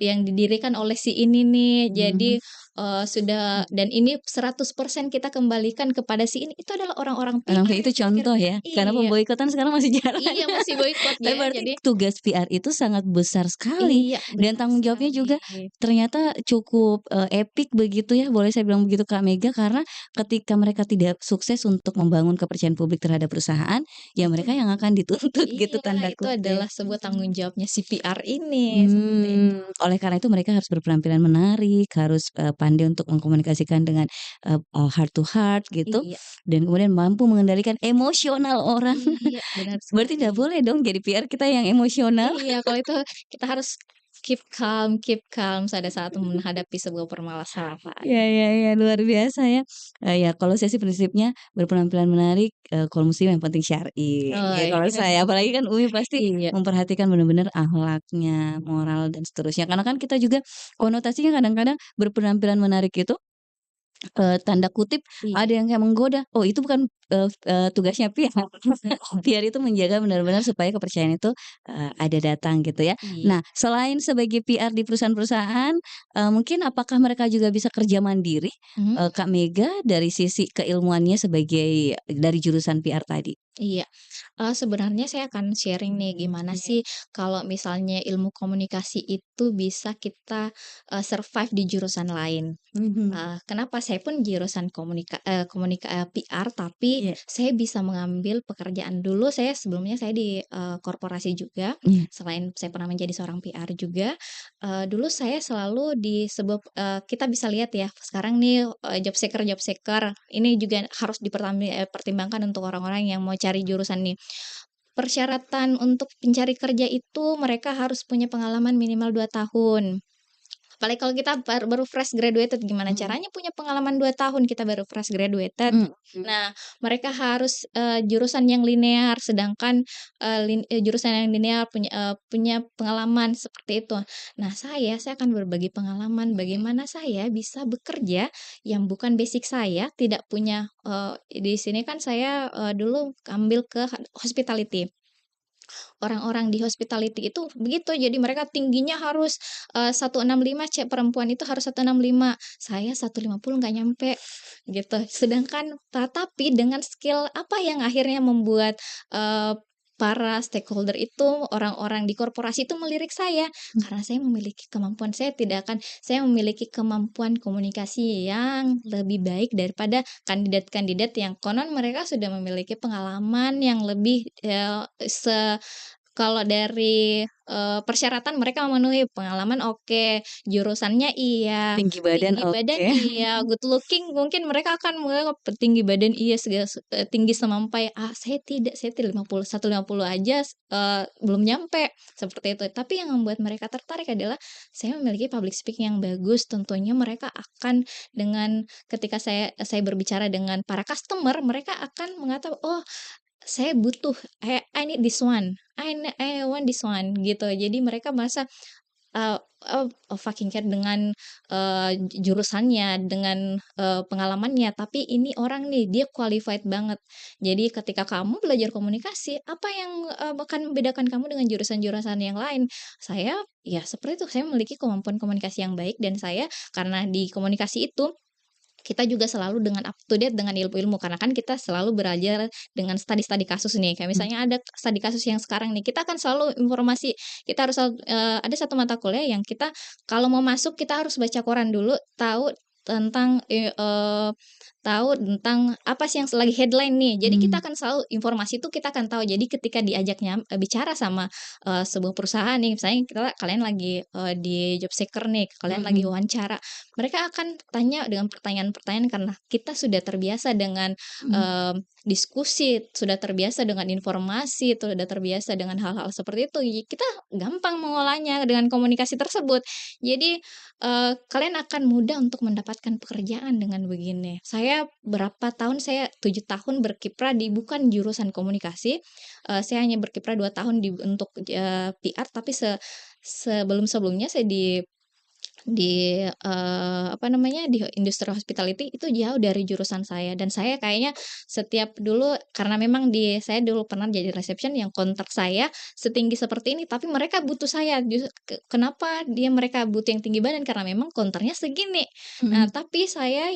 yang didirikan oleh si ini nih. Jadi, mhm. sudah dan ini 100% kita kembalikan kepada si ini. Itu adalah orang-orang Orang PR itu yang contoh pikirkan. ya, karena Iya pemboikotan sekarang masih jalan. iya, masih boikot Tapi ya. berarti Jadi tugas PR itu sangat besar sekali iya, dan benar tanggung jawabnya sekali. juga ternyata cukup, epic begitu ya, boleh saya bilang begitu Kak Mega, karena ketika mereka tidak sukses untuk membangun kepercayaan publik terhadap perusahaan, ya Itu mereka yang akan dituntut gitu iya, tanda itu kutip. adalah sebuah tanggung jawabnya si PR ini, seperti itu. Oleh karena itu mereka harus berpenampilan menarik, harus, pandai untuk mengkomunikasikan dengan, heart to heart gitu, Iya dan kemudian mampu mengendalikan emosional orang. iya, benar Berarti sekali. nggak boleh dong jadi PR kita yang emosional? Iya, kalau itu kita harus keep calm pada saat menghadapi sebuah permasalahan. Ya, luar biasa ya. Ya kalau saya sih prinsipnya berpenampilan menarik, kalau muslim yang penting syar'i, Oh, ya kalau iya. saya. Apalagi kan UMI pasti Iya memperhatikan benar-benar akhlaknya, moral dan seterusnya. Karena kan kita juga konotasinya kadang-kadang berpenampilan menarik itu tanda kutip iya ada yang kayak menggoda, oh itu bukan, tugasnya PR. PR itu menjaga benar-benar supaya kepercayaan itu, ada datang gitu ya. iya, Nah selain sebagai PR di perusahaan-perusahaan, mungkin apakah mereka juga bisa kerja mandiri, mhm, Kak Mega dari sisi keilmuannya sebagai dari jurusan PR tadi? iya. Sebenarnya saya akan sharing nih gimana sih kalau misalnya ilmu komunikasi itu bisa kita, survive di jurusan lain. Mhm, Kenapa saya pun jurusan PR, tapi iya saya bisa mengambil pekerjaan dulu sebelumnya saya di, korporasi juga, iya, selain saya pernah menjadi seorang PR juga, dulu saya selalu di sebuah kita bisa lihat ya sekarang nih, job seeker ini juga harus pertimbangkan untuk orang-orang yang mau cari jurusan nih. Persyaratan untuk pencari kerja itu mereka harus punya pengalaman minimal 2 tahun. Apalagi kalau kita baru fresh graduated, gimana mhm, caranya punya pengalaman 2 tahun, kita baru fresh graduated. mhm, Nah, mereka harus, jurusan yang linear, sedangkan, jurusan yang linear punya pengalaman, seperti itu. Nah, saya akan berbagi pengalaman bagaimana saya bisa bekerja yang bukan basic saya, tidak punya, di sini kan saya, dulu ambil ke hospitality. Orang-orang di hospitality itu begitu, jadi mereka tingginya harus, 165, perempuan itu harus 165, saya 150 nggak nyampe, gitu. Sedangkan tapi dengan skill apa yang akhirnya membuat, para stakeholder itu, orang-orang di korporasi itu melirik saya, mhm. karena saya memiliki kemampuan komunikasi yang lebih baik daripada kandidat-kandidat yang konon mereka sudah memiliki pengalaman yang lebih, kalau dari, persyaratan mereka memenuhi pengalaman oke, jurusannya iya, Tinggi badan tinggi badan oke. iya, good looking mungkin mereka akan menganggap tinggi badan iya, tinggi semampai, saya tidak 150 aja, belum nyampe, seperti itu. Tapi yang membuat mereka tertarik adalah saya memiliki public speaking yang bagus, tentunya mereka akan ketika saya berbicara dengan para customer, mereka akan mengatakan, "Oh, saya butuh, I need this one, I want this one," gitu. Jadi mereka merasa, fucking care dengan, jurusannya, dengan, pengalamannya, tapi ini orang nih, dia qualified banget. Jadi ketika kamu belajar komunikasi, apa yang, akan membedakan kamu dengan jurusan-jurusan yang lain? Saya, ya seperti itu, saya memiliki kemampuan komunikasi yang baik dan saya karena di komunikasi itu kita juga selalu dengan up to date dengan ilmu-ilmu, karena kan kita selalu belajar dengan studi-studi kasus nih, kayak Mhm. misalnya ada studi kasus yang sekarang nih, kita akan selalu informasi, kita harus ada satu mata kuliah yang kita kalau mau masuk kita harus baca koran dulu, tentang, tahu tentang apa sih yang lagi headline nih. Jadi kita Mmm. akan selalu informasi itu kita akan tahu. Jadi ketika diajaknya bicara sama, sebuah perusahaan nih, misalnya kalian lagi, di job seeker nih, kalian lagi Mhm. wawancara, mereka akan tanya dengan pertanyaan-pertanyaan karena kita sudah terbiasa dengan, Mhm. diskusi, sudah terbiasa dengan informasi, sudah terbiasa dengan hal-hal seperti itu, kita gampang mengolahnya dengan komunikasi tersebut. Jadi, kalian akan mudah untuk mendapatkan pekerjaan dengan begini. Saya berapa tahun, saya 7 tahun berkiprah di bukan jurusan komunikasi, saya hanya berkiprah 2 tahun untuk, PR, tapi sebelum-sebelumnya saya apa namanya, di industri hospitality itu jauh dari jurusan saya dan saya kayaknya setiap dulu karena memang saya dulu pernah jadi reception yang kontrak saya setinggi seperti ini, tapi mereka butuh saya kenapa mereka butuh yang tinggi badan, karena memang kontraknya segini. Nah, Mhm. tapi saya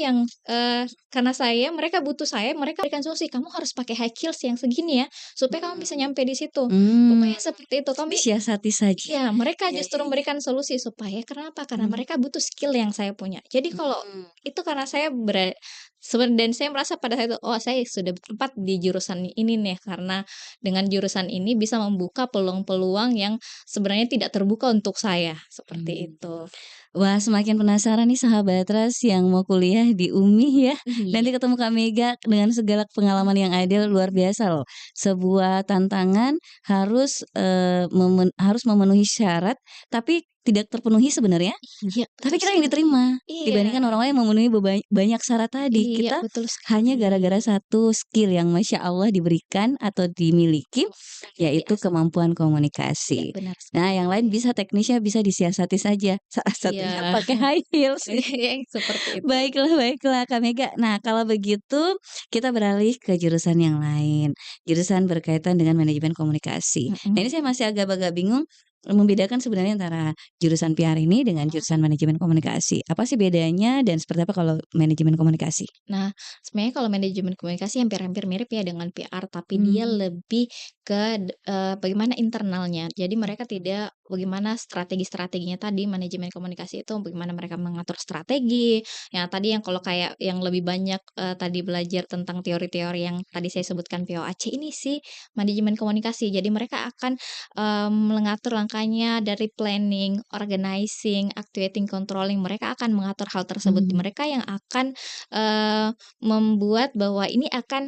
karena mereka butuh saya, mereka berikan solusi, "Kamu harus pakai high heels yang segini ya, supaya kamu bisa nyampe di situ." Mmm. Rupanya seperti itu, kami Disiasati saja. iya, mereka Iya justru iya iya. memberikan solusi supaya kenapa? Karena Mhm. mereka butuh skill yang saya punya. Jadi kalau Mmm. itu karena dan saya merasa pada saat itu, "Oh, saya sudah tepat di jurusan ini nih," karena dengan jurusan ini bisa membuka peluang-peluang yang sebenarnya tidak terbuka untuk saya, seperti Mmm. itu. Wah, semakin penasaran nih sahabat Ras yang mau kuliah di UMI ya. Nanti Iya. ketemu Kak Mega dengan segala pengalaman yang ada luar biasa loh. Sebuah tantangan harus memenuhi syarat, tapi tidak terpenuhi sebenarnya, Iya, tapi betul kita yang sekali. diterima. Iya, Dibandingkan orang lain yang memenuhi banyak syarat tadi, iya, kita betul hanya sekali. gara-gara satu skill yang Masya Allah diberikan atau dimiliki, Luar yaitu biasa. kemampuan Iya, komunikasi. benar Nah, yang sekali. lain bisa teknisnya bisa disiasati saja, salah satunya Iya, pakai high heels. seperti itu. Baiklah baiklah Kak Mega. Nah, kalau begitu kita beralih ke jurusan yang lain, jurusan berkaitan dengan manajemen komunikasi. Nah, ini Mhm. saya masih agak-agak bingung, membedakan sebenarnya antara jurusan PR ini dengan jurusan manajemen komunikasi. Apa sih bedanya dan seperti apa kalau manajemen komunikasi? Nah, sebenarnya kalau manajemen komunikasi hampir-hampir mirip ya dengan PR, tapi dia Mmm. lebih bagaimana internalnya. Jadi mereka tidak bagaimana strategi-strateginya tadi, manajemen komunikasi itu bagaimana mereka mengatur strategi, yang tadi yang kalau kayak yang lebih banyak, tadi belajar tentang teori-teori yang tadi saya sebutkan POAC ini sih manajemen komunikasi. Jadi mereka akan, mengatur langkahnya dari planning, organizing, activating, controlling, mereka akan mengatur hal tersebut. Mhm. Mereka yang akan, membuat bahwa ini akan,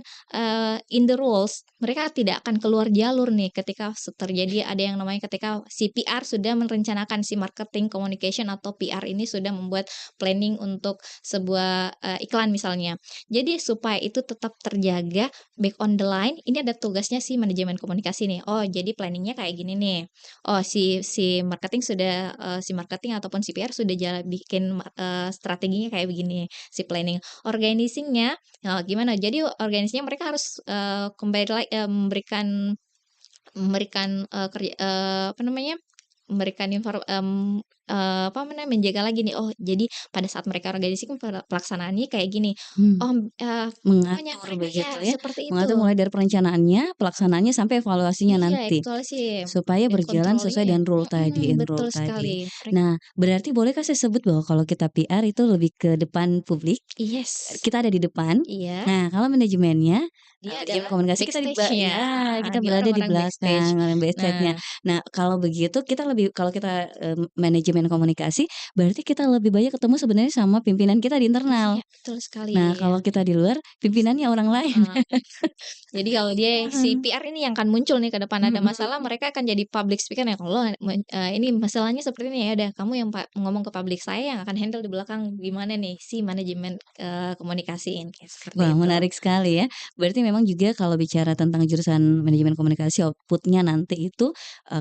in the rules, mereka tidak akan keluar jalur nih ketika terjadi ada yang namanya ketika si PR sudah merencanakan si marketing communication atau PR ini sudah membuat planning untuk sebuah, iklan misalnya. Jadi supaya itu tetap terjaga back on the line, ini ada tugasnya si manajemen komunikasi nih. Oh, jadi planning-nya kayak gini nih. Oh, si marketing ataupun si PR sudah bikin, strateginya kayak begini, si planning. Organizing-nya, gimana? Jadi organizing-nya mereka harus, kembali memberikan memberikan, apa namanya, memberikan apa namanya, menjaga lagi nih, oh jadi pada saat mereka organizing pelaksanaannya kayak gini. Mmm. Oh, pokoknya Mengatur mereka begitu ya ya, seperti mengatur itu. mulai dari perencanaannya, pelaksanaannya, sampai evaluasinya Iya, nanti, aktualisasi supaya dan berjalan sesuai controlling-nya ya dengan betul rule sekali. tadi. Nah, berarti bolehkah saya sebut bahwa kalau kita PR itu lebih ke depan publik, Yes, kita ada di depan. iya, Nah, kalau manajemennya, dia manajemen adalah komunikasi kita backstage-nya, kita dia berada di orang-orang backstage. belakang, orang backstage-nya. Nah, Nah, kalau begitu kalau kita, manajemen komunikasi, berarti kita lebih banyak ketemu sebenarnya sama pimpinan kita di iya internal. betul sekali, Nah, ya. kalau kita di luar, pimpinannya orang lain. Heeh. Jadi kalau dia si PR ini yang akan muncul nih ke depan ada Mhm. masalah, mereka akan jadi public speaker ya, "Kalau ini masalahnya seperti ini ya udah kamu yang ngomong ke publik, saya yang akan handle di belakang gimana nih si manajemen, komunikasiin," kayak seperti Wah, itu. menarik sekali ya. Berarti memang juga kalau bicara tentang jurusan manajemen komunikasi, output-nya nanti itu,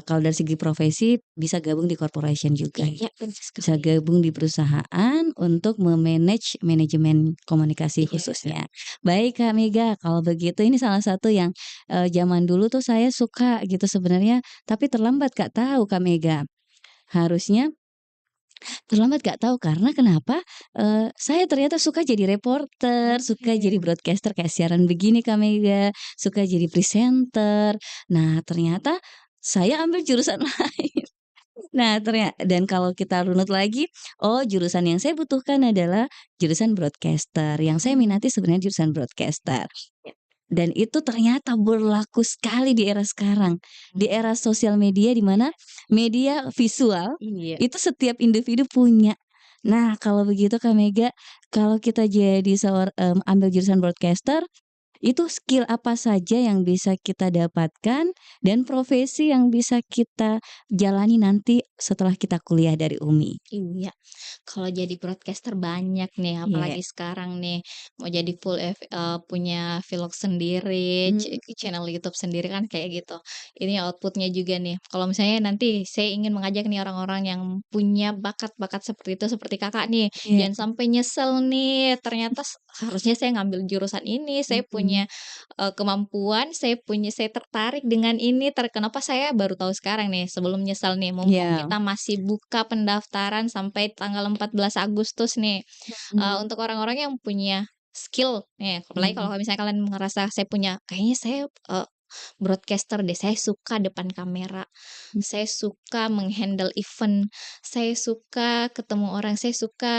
kalau dari segi profesi bisa gabung di corporation juga. Iya benar Bisa sekali. gabung di perusahaan untuk manajemen komunikasi Iya, khususnya. Baik Kak Mega, kalau begitu ini salah satu yang, zaman dulu tuh saya suka gitu sebenarnya, tapi terlambat Kak tahu Kak Mega. Harusnya Terlambat nggak tahu karena kenapa, saya ternyata suka jadi reporter, suka jadi Oke. broadcaster kayak siaran begini Kak Mega, suka jadi presenter. Nah ternyata saya ambil jurusan lain. Nah dan kalau kita runut lagi, oh jurusan yang saya butuhkan adalah jurusan broadcaster, yang saya Mhm. minati sebenarnya jurusan broadcaster. Dan itu ternyata berlaku sekali di era sekarang, di Mhm. era sosial media di mana media visual Iya. itu setiap individu punya. Nah, kalau begitu Kak Mega, kalau kita jadi ambil jurusan broadcaster, itu skill apa saja yang bisa kita dapatkan dan profesi yang bisa kita jalani nanti setelah kita kuliah dari UMI? Iya, kalau jadi broadcaster banyak nih, Iya. apalagi sekarang nih, mau jadi punya vlog sendiri, Mmm, channel YouTube sendiri kan kayak gitu. Ini output-nya juga nih, kalau misalnya nanti saya ingin mengajak nih orang-orang yang punya bakat-bakat seperti itu, seperti Kakak nih, iya, jangan sampai nyesel nih, ternyata harusnya saya ngambil jurusan ini, saya punya mhm, kemampuan, saya tertarik dengan ini, kenapa saya baru tahu sekarang nih, sebelum nyesal nih, mumpung iya, kita masih buka pendaftaran sampai tanggal 14 Agustus nih. mhm, Untuk orang-orang yang punya skill nih, apalagi kalau mhm, misalnya kalian ngerasa kayaknya saya, broadcaster deh, saya suka depan kamera, mmm, saya suka menghandle event, saya suka ketemu orang, saya suka,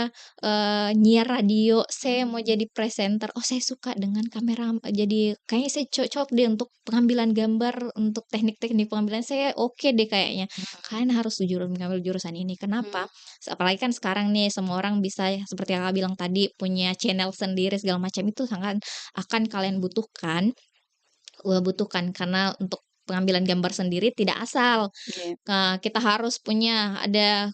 nyiar radio, saya mau jadi presenter, oh saya suka dengan kamera, jadi kayaknya saya cocok deh untuk pengambilan gambar, untuk teknik-teknik pengambilan saya oke deh kayaknya. Kalian harus mengambil jurusan ini, mhm, kenapa? Apalagi kan sekarang nih semua orang bisa seperti Kakak bilang tadi, punya channel sendiri segala macam itu sangat akan kalian butuhkan karena untuk pengambilan gambar sendiri tidak asal. iya, Kita harus punya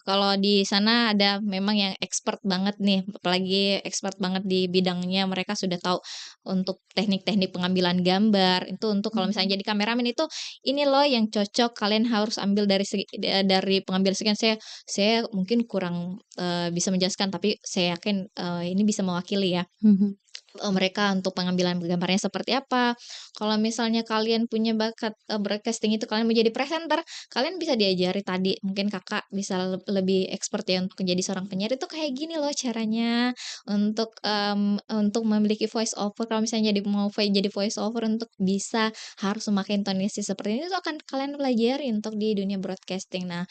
kalau di sana ada memang yang expert banget nih, apalagi expert banget di bidangnya, mereka sudah tahu untuk teknik-teknik pengambilan gambar, itu untuk kalau mhm, misalnya jadi kameramen itu, ini loh yang cocok kalian harus ambil dari pengambil sekian. Saya mungkin kurang, bisa menjelaskan, tapi saya yakin, ini bisa mewakili ya. mhm, Mereka untuk pengambilan gambarnya seperti apa. Kalau misalnya kalian punya bakat, broadcasting itu kalian menjadi presenter, kalian bisa diajari tadi, mungkin Kakak bisa lebih expert ya untuk menjadi seorang penyiar itu kayak gini loh caranya, untuk memiliki voice over kalau misalnya jadi voice over untuk bisa harus memakai intonasi seperti ini itu akan kalian pelajari untuk di dunia broadcasting. Nah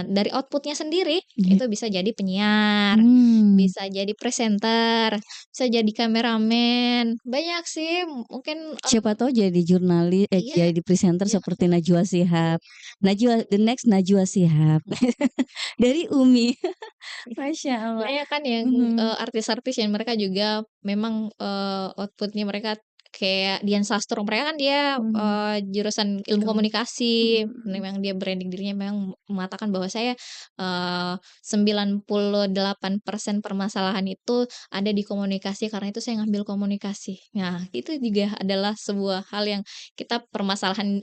dari output-nya sendiri, iya, itu bisa jadi penyiar, mmm. bisa jadi presenter, bisa jadi kameramen, banyak sih mungkin, Siapa tahu iya jadi presenter iya seperti Najwa Shihab. The next Najwa Shihab dari UMI. Masya Allah. banyak kan yang, Mhm, artis-artis yang mereka juga memang, output-nya mereka kayak Dian Sastro, mereka kan dia, mhm, jurusan ilmu komunikasi, mhm, memang dia branding dirinya memang mengatakan bahwa saya, 98% permasalahan itu ada di komunikasi, karena itu saya ngambil komunikasi. Nah, itu juga adalah sebuah hal yang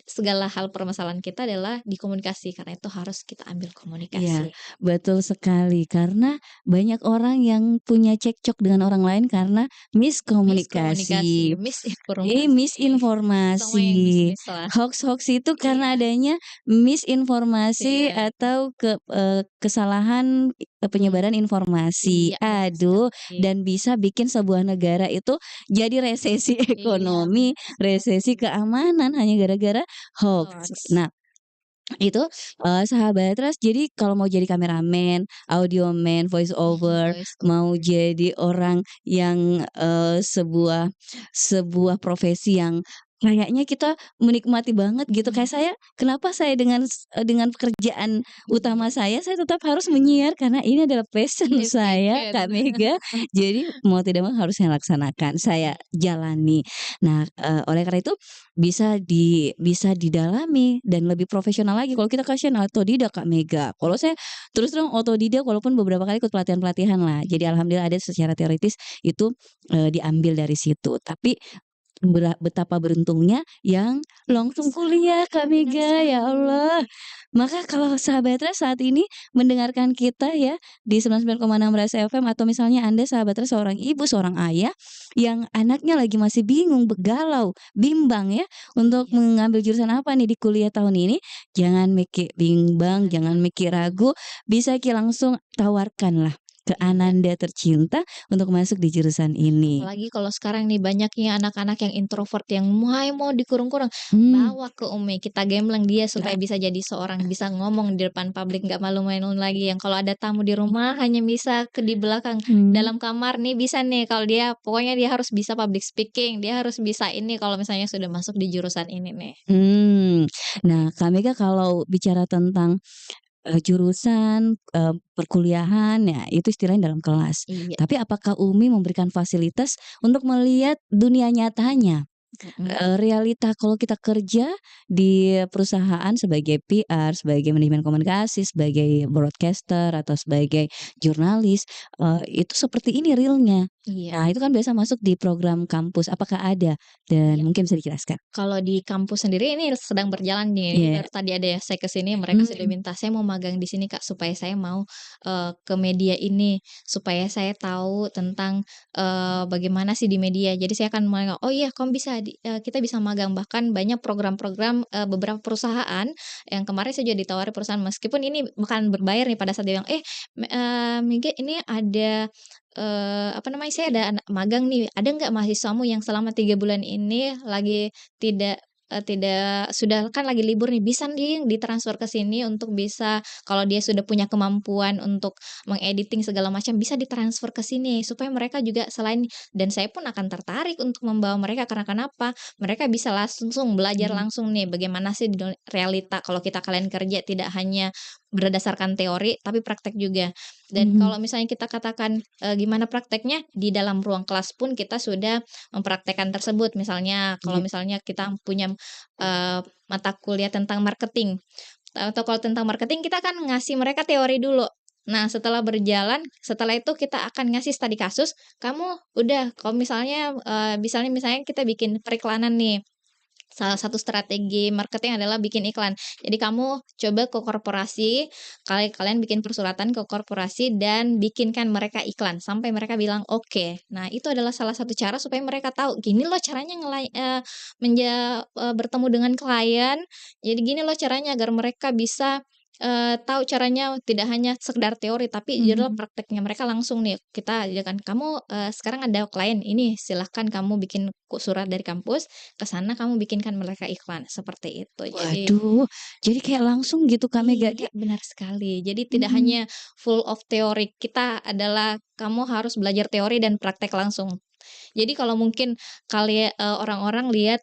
segala hal permasalahan kita adalah di komunikasi, karena itu harus kita ambil iya, komunikasi. betul sekali karena banyak orang yang punya cekcok dengan orang lain karena Miskomunikasi, miskomunikasi. misinformasi, semua Misinformasi, yang mis-mis lah. hoaks-hoaks itu karena Iya adanya misinformasi iya, atau kesalahan, mmm, penyebaran informasi. iya betul Aduh, sekali. dan bisa bikin sebuah negara itu jadi resesi Iya, ekonomi, resesi keamanan hanya gara-gara hoaks. hoaks. Nah itu, sahabat Trust jadi kalau mau jadi kameramen, audioman, voice over, Voice mau over. jadi orang yang, sebuah profesi yang kayaknya kita menikmati banget gitu, kayak saya kenapa saya dengan pekerjaan utama saya tetap harus menyiar karena ini adalah passion Iya, saya, passion. Kak Mega. Jadi mau tidak mau harus saya laksanakan, saya jalani. Nah, oleh karena itu bisa didalami dan lebih profesional lagi kalau kita kasihan otodidak Kak Mega. Kalau saya terus terang otodidak walaupun beberapa kali ikut pelatihan-pelatihan lah. Jadi alhamdulillah ada secara teoritis itu, diambil dari situ. Tapi Betapa beruntungnya yang langsung kuliah Kak Benar Mega, ya Allah. sekali. Maka kalau sahabatnya saat ini mendengarkan kita ya di 99,6 Ras FM atau misalnya Anda sahabatnya seorang ibu, seorang ayah yang anaknya lagi masih bingung, galau, bimbang ya untuk Iya, mengambil jurusan apa nih di kuliah tahun ini, jangan mikir bimbang, jangan jangan mikir ragu. ragu, bisa langsung tawarkanlah ke Iya. ananda tercinta untuk masuk di jurusan ini. Apalagi kalau sekarang nih banyaknya anak-anak yang introvert yang mau dikurung-kurung, Hmm. bawa ke Umi, kita gembleng dia supaya bisa jadi seorang bisa ngomong di depan publik, nggak malu-malu lagi, yang kalau ada tamu di rumah hanya bisa di belakang, Mmm. dalam kamar nih bisa nih kalau dia pokoknya dia harus bisa public speaking, dia harus bisa ini kalau misalnya sudah masuk di jurusan ini nih. Mmm. Nah, Kak Mega kalau bicara tentang, jurusan, perkuliahan, ya itu istilahnya dalam kelas. Iya, Tapi apakah UMI memberikan fasilitas untuk melihat dunia nyatanya? mhm, Realita kalau kita kerja di perusahaan sebagai PR, sebagai manajemen komunikasi, sebagai broadcaster, atau sebagai jurnalis, itu seperti ini realnya. iya, Nah, itu kan biasa masuk di program kampus, apakah ada? Dan iya. mungkin bisa dijelaskan? Kalau di kampus sendiri ini sedang berjalan nih, ini Iya. baru tadi ada ya saya ke sini mereka sudah Mmm. minta, "Saya mau magang di sini Kak, supaya saya mau, ke media ini, supaya saya tahu tentang, bagaimana sih di media." Jadi saya akan magang, "Oh iya kamu bisa kita bisa magang." Bahkan banyak program-program, beberapa perusahaan yang kemarin saya juga ditawari perusahaan meskipun ini bukan berbayar nih pada saat dia bilang, "Mega ini ada, apa namanya, saya ada magang nih, ada nggak mahasiswamu yang selama 3 bulan ini lagi tidak sudah kan lagi libur nih, bisa nih ditransfer ke sini untuk bisa kalau dia sudah punya kemampuan untuk mengediting segala macam, bisa ditransfer ke sini supaya mereka juga selain dan saya pun akan tertarik untuk membawa mereka karena kenapa? Mereka bisa langsung belajar Mhm. langsung nih bagaimana sih di realita kalau kita kalian kerja tidak hanya berdasarkan teori tapi praktek juga. Dan Mhm. kalau misalnya kita katakan, gimana prakteknya, di dalam ruang kelas pun kita sudah mempraktekkan tersebut. Misalnya kalau Iya. misalnya kita punya, mata kuliah tentang marketing, atau kalau tentang marketing kita kan ngasih mereka teori dulu. Nah, setelah berjalan, setelah itu kita akan ngasih studi kasus, kamu udah kalau misalnya, misalnya kita bikin periklanan nih, salah satu strategi marketing adalah bikin iklan. Jadi kamu coba ke korporasi, kalian bikin persuratan ke korporasi dan bikinkan mereka iklan sampai mereka bilang oke. Nah, itu adalah salah satu cara supaya mereka tahu, gini loh caranya bertemu dengan klien, jadi gini loh caranya agar mereka bisa, tahu caranya tidak hanya sekedar teori tapi adalah Mhm. prakteknya mereka langsung nih. Kita ajarkan, "Kamu, sekarang ada klien ini, silahkan kamu bikin surat dari kampus, ke sana kamu bikinkan mereka iklan, seperti itu. Jadi Waduh, jadi kayak langsung gitu Kak Mega iya, dia. benar sekali. Jadi tidak Mhm. hanya full of teori, kita adalah kamu harus belajar teori dan praktek langsung. Jadi kalau mungkin orang-orang lihat,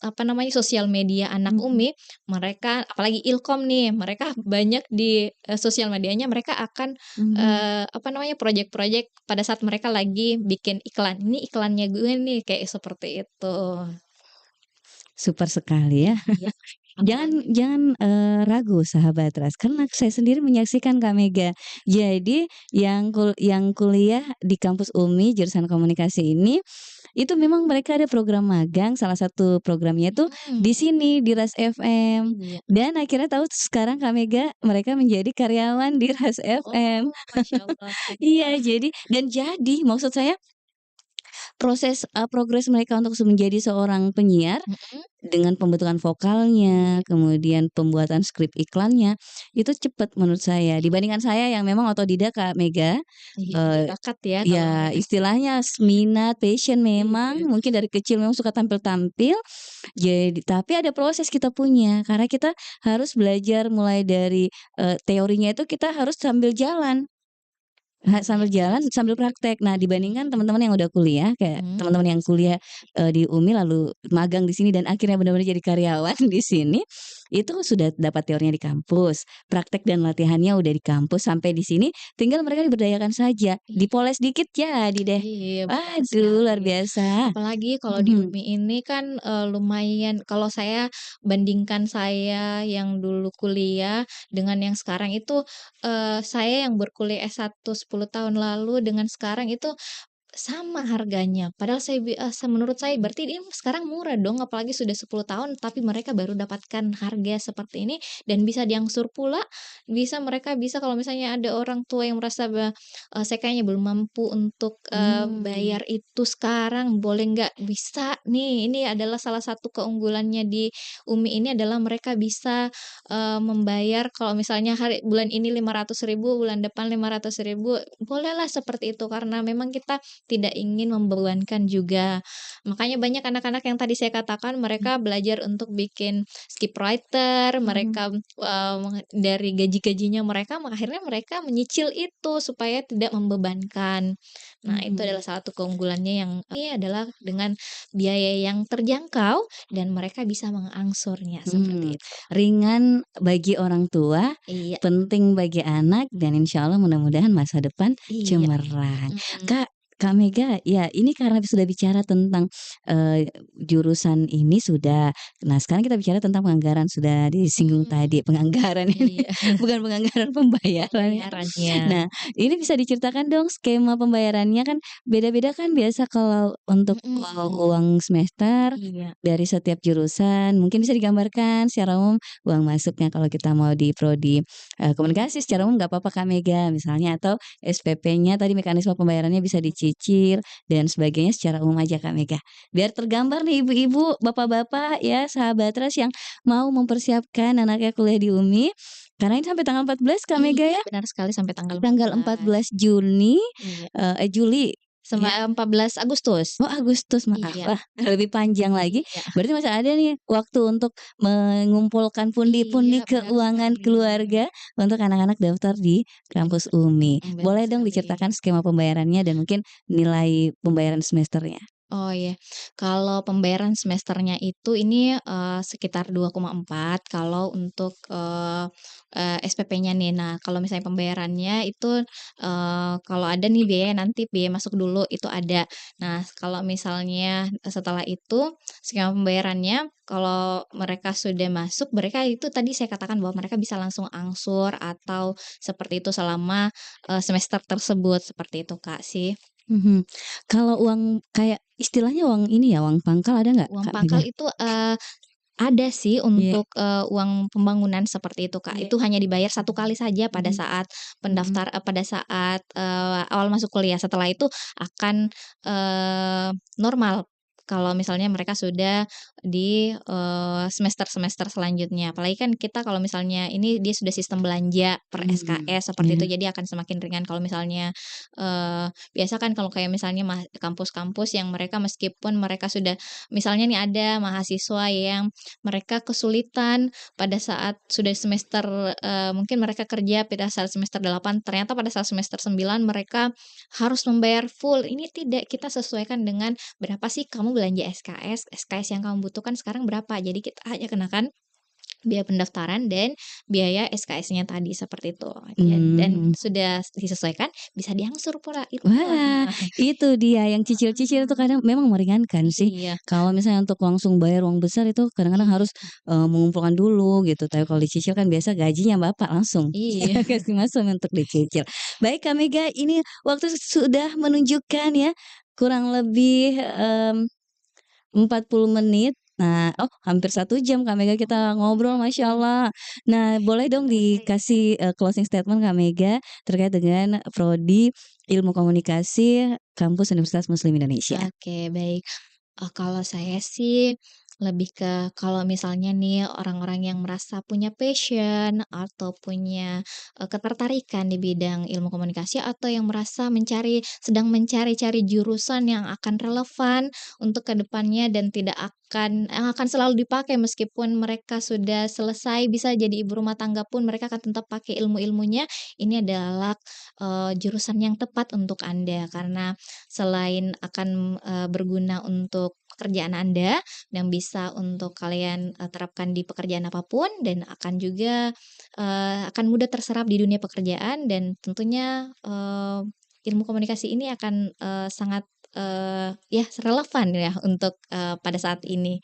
apa namanya, sosial media anak Mhm. Umi, mereka apalagi Ilkom nih, mereka banyak di, sosial medianya mereka akan, Mhm. apa namanya, projek-projek pada saat mereka lagi bikin iklan, "Ini iklannya gue nih," kayak seperti itu. Super sekali ya. Iya, Jangan apalagi jangan, ragu sahabat Ras, karena saya sendiri menyaksikan Kak Mega. Jadi yang kuliah di kampus UMI jurusan komunikasi ini, itu memang mereka ada program magang, salah satu programnya itu mhm, di sini, di Ras FM. iya. Dan akhirnya tahu sekarang Kak Mega mereka menjadi karyawan di Ras FM. Oh, masya Allah, Iya, syukur. jadi maksud saya progres mereka untuk menjadi seorang penyiar Mhm, dengan pembentukan vokalnya, iya, kemudian pembuatan skrip iklannya, itu cepet menurut saya, dibandingkan saya yang memang otodidak Kak Mega, iya, eee, berbakat ya kalau ya Mbak. istilahnya minat, passion memang, Iya, mungkin dari kecil memang suka tampil-tampil, jadi tapi ada proses kita punya, karena kita harus belajar mulai dari, teorinya itu kita harus sambil jalan. iya, Sambil benar jalan, sambil sekali. praktek. Nah, Mhm, dibandingkan teman-teman yang udah kuliah, kayak mhm, teman-teman yang kuliah, di UMI lalu magang di sini dan akhirnya benar-benar jadi karyawan di sini, itu sudah dapat teorinya di kampus, praktek dan latihannya udah di kampus, sampai di sini tinggal mereka diberdayakan saja, iya. dipoles dikit jadi deh. Iya, benar Waduh, luar sekali. biasa. Apalagi kalau di Mhm. UMI ini kan, lumayan kalau saya bandingkan saya yang dulu kuliah dengan yang sekarang itu, saya yang berkuliah S1 10 tahun lalu dengan sekarang itu sama harganya, padahal menurut saya berarti ini sekarang murah dong, apalagi sudah 10 tahun, tapi mereka baru dapatkan harga seperti ini dan bisa diangsur pula, mereka bisa kalau misalnya ada orang tua yang merasa saya kayaknya belum mampu untuk, Mmm, bayar itu sekarang, boleh nggak? Bisa nih, ini adalah salah satu keunggulannya di Umi ini adalah mereka bisa, membayar kalau misalnya bulan ini 500.000, bulan depan 500.000, bolehlah seperti itu karena memang kita tidak ingin membebankan juga. Makanya banyak anak-anak yang tadi saya katakan mereka belajar untuk bikin scriptwriter, mhm, mereka, dari gaji-gajinya mereka, akhirnya mereka menyicil itu supaya tidak membebankan. Nah, itu adalah mhm, salah satu keunggulannya yang ini adalah dengan biaya yang terjangkau dan mereka bisa mengangsurnya, mhm. seperti itu. Ringan bagi orang tua, Iya penting bagi anak, dan insya Allah mudah-mudahan masa depan iya, cemerlang. mhm Kak Mega, ya ini karena sudah bicara tentang, jurusan ini sudah. Nah sekarang kita bicara tentang penganggaran, sudah disinggung mhm, tadi penganggaran ini, iya, bukan penganggaran pembayaran ya. pembayarannya. Nah, ini bisa diceritakan dong skema pembayarannya kan beda-beda kan biasa kalau untuk, Mhm, uang semester iya. dari setiap jurusan, mungkin bisa digambarkan secara umum uang masuknya kalau kita mau di prodi, komunikasi secara umum nggak apa-apa Kak Mega misalnya atau SPP-nya tadi mekanisme pembayarannya bisa dicicil dan sebagainya secara umum aja Kak Mega. Biar tergambar nih ibu-ibu, bapak-bapak ya, sahabat Trust yang mau mempersiapkan anaknya kuliah di UMI, karena ini sampai tanggal 14 Kak Mega Iya, ya? benar sekali sampai tanggal Tanggal empat 14. belas Juni, Iya, Juli ya? 14 Agustus. Oh Agustus, maaf. Iya Wah, lebih panjang lagi. iya Berarti masih ada nih waktu untuk mengumpulkan iya, pundi-pundi benar keuangan sekali. keluarga untuk anak-anak daftar di kampus UMI. Benar Boleh dong sekali. diceritakan skema pembayarannya dan mungkin nilai pembayaran semesternya? Oh iya, kalau pembayaran semesternya itu ini, sekitar 2,4 kalau untuk, SPP-nya nih. Nah, kalau misalnya pembayarannya itu, kalau ada nih biaya masuk dulu itu ada. Nah, kalau misalnya setelah itu skema pembayarannya kalau mereka sudah masuk, mereka itu tadi saya katakan bahwa mereka bisa langsung angsur atau seperti itu selama, semester tersebut, seperti itu, Kak, sih. Mhm. Kalau uang kayak istilahnya uang ini ya, uang pangkal ada nggak Uang Kak pangkal Mega? itu, ada sih Iya untuk, uang pembangunan seperti itu, Kak. iya. Itu hanya dibayar satu kali saja pada Mhm saat mhm. pada saat, awal masuk kuliah. Setelah itu akan, normal kalau misalnya mereka sudah di, semester-semester selanjutnya. Apalagi kan kita kalau misalnya ini dia sudah sistem belanja per Mmm, SKS seperti iya. itu, jadi akan semakin ringan. Kalau misalnya, biasa kan kalau kayak misalnya kampus-kampus yang mereka meskipun mereka sudah misalnya nih ada mahasiswa yang mereka kesulitan pada saat sudah semester, mungkin mereka kerja pada saat semester 8 ternyata pada saat semester 9 mereka harus membayar full. Ini tidak, kita sesuaikan dengan berapa sih kamu belanja SKS yang kamu butuhkan sekarang berapa. Jadi kita hanya kenakan biaya pendaftaran dan biaya SKS-nya tadi, seperti itu. Ya dan Mmm. sudah disesuaikan bisa diangsur pula, itulah. Wah, itu dia yang cicil-cicil itu Mhm. kadang memang meringankan sih. Iya Kalau misalnya untuk langsung bayar uang besar itu kadang-kadang harus, iya, mengumpulkan dulu gitu, tapi kalau mhm, dicicil kan biasa gajinya Bapak langsung iya. kasih masuk untuk dicicil. Baik Kak Mega, ini waktu sudah menunjukkan ya, kurang lebih, 40 menit. Nah, oh hampir 1 jam Kak Mega kita ngobrol Masya Mhm. Allah. Nah, boleh dong Baik, dikasih, closing statement Kak Mega terkait dengan prodi Ilmu Komunikasi Kampus Universitas Muslim Indonesia? oke, baik. Kalau saya sih lebih ke kalau misalnya nih orang-orang yang merasa punya passion atau punya, ketertarikan di bidang ilmu komunikasi atau yang merasa sedang mencari-cari jurusan yang akan relevan untuk kedepannya dan yang akan selalu dipakai meskipun mereka sudah selesai bisa jadi ibu rumah tangga pun mereka akan tetap pakai ilmu-ilmunya, ini adalah, jurusan yang tepat untuk Anda. Karena selain akan, berguna untuk pekerjaan Anda dan bisa untuk kalian, terapkan di pekerjaan apapun dan akan juga, akan mudah terserap di dunia pekerjaan dan tentunya, ilmu komunikasi ini akan, sangat, ya relevan ya untuk, pada saat ini,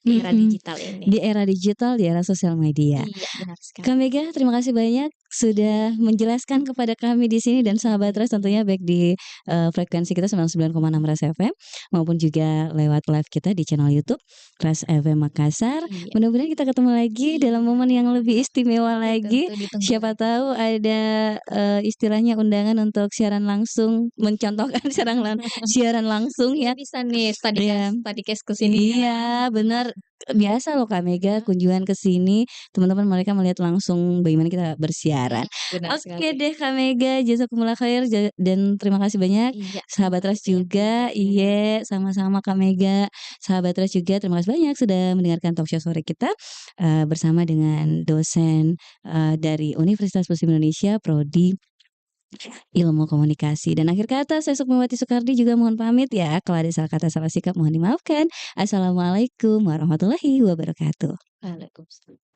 di era Mhm, digital ini. di era digital, di era sosial media. Iya, benar sekali. Kak Mega terima kasih banyak sudah menjelaskan kepada kami di sini dan sahabat Ras tentunya baik di, frekuensi kita 99,6 Ras FM maupun juga lewat live kita di channel YouTube Ras FM Makassar. Iya, Mudah-mudahan kita ketemu lagi dalam momen yang lebih istimewa iya lagi. tentu ditunggu Siapa lagi. tahu ada, istilahnya undangan untuk siaran langsung, mencontohkan siaran langsung Iya ya. bisa nih Iya. study case ke sini ya. Iya, bener. Biasa loh Kak Mega kunjungan ke sini, teman-teman mereka melihat langsung bagaimana kita bersiaran. Benar Oke sekali. deh Kak Mega, jazakumullah khair dan terima kasih banyak. Iya, Sahabat Ras makasih ya juga Kak. iya, sama-sama Kak Mega. Sahabat Ras juga terima kasih banyak sudah mendengarkan talkshow sore kita, bersama dengan dosen, dari Universitas Muslim Indonesia prodi Ilmu Komunikasi. Dan akhir kata saya Sukmawati Soekardi juga mohon pamit ya, kalau ada salah kata, salah sikap mohon dimaafkan. Assalamualaikum warahmatullahi wabarakatuh. Waalaikumsalam.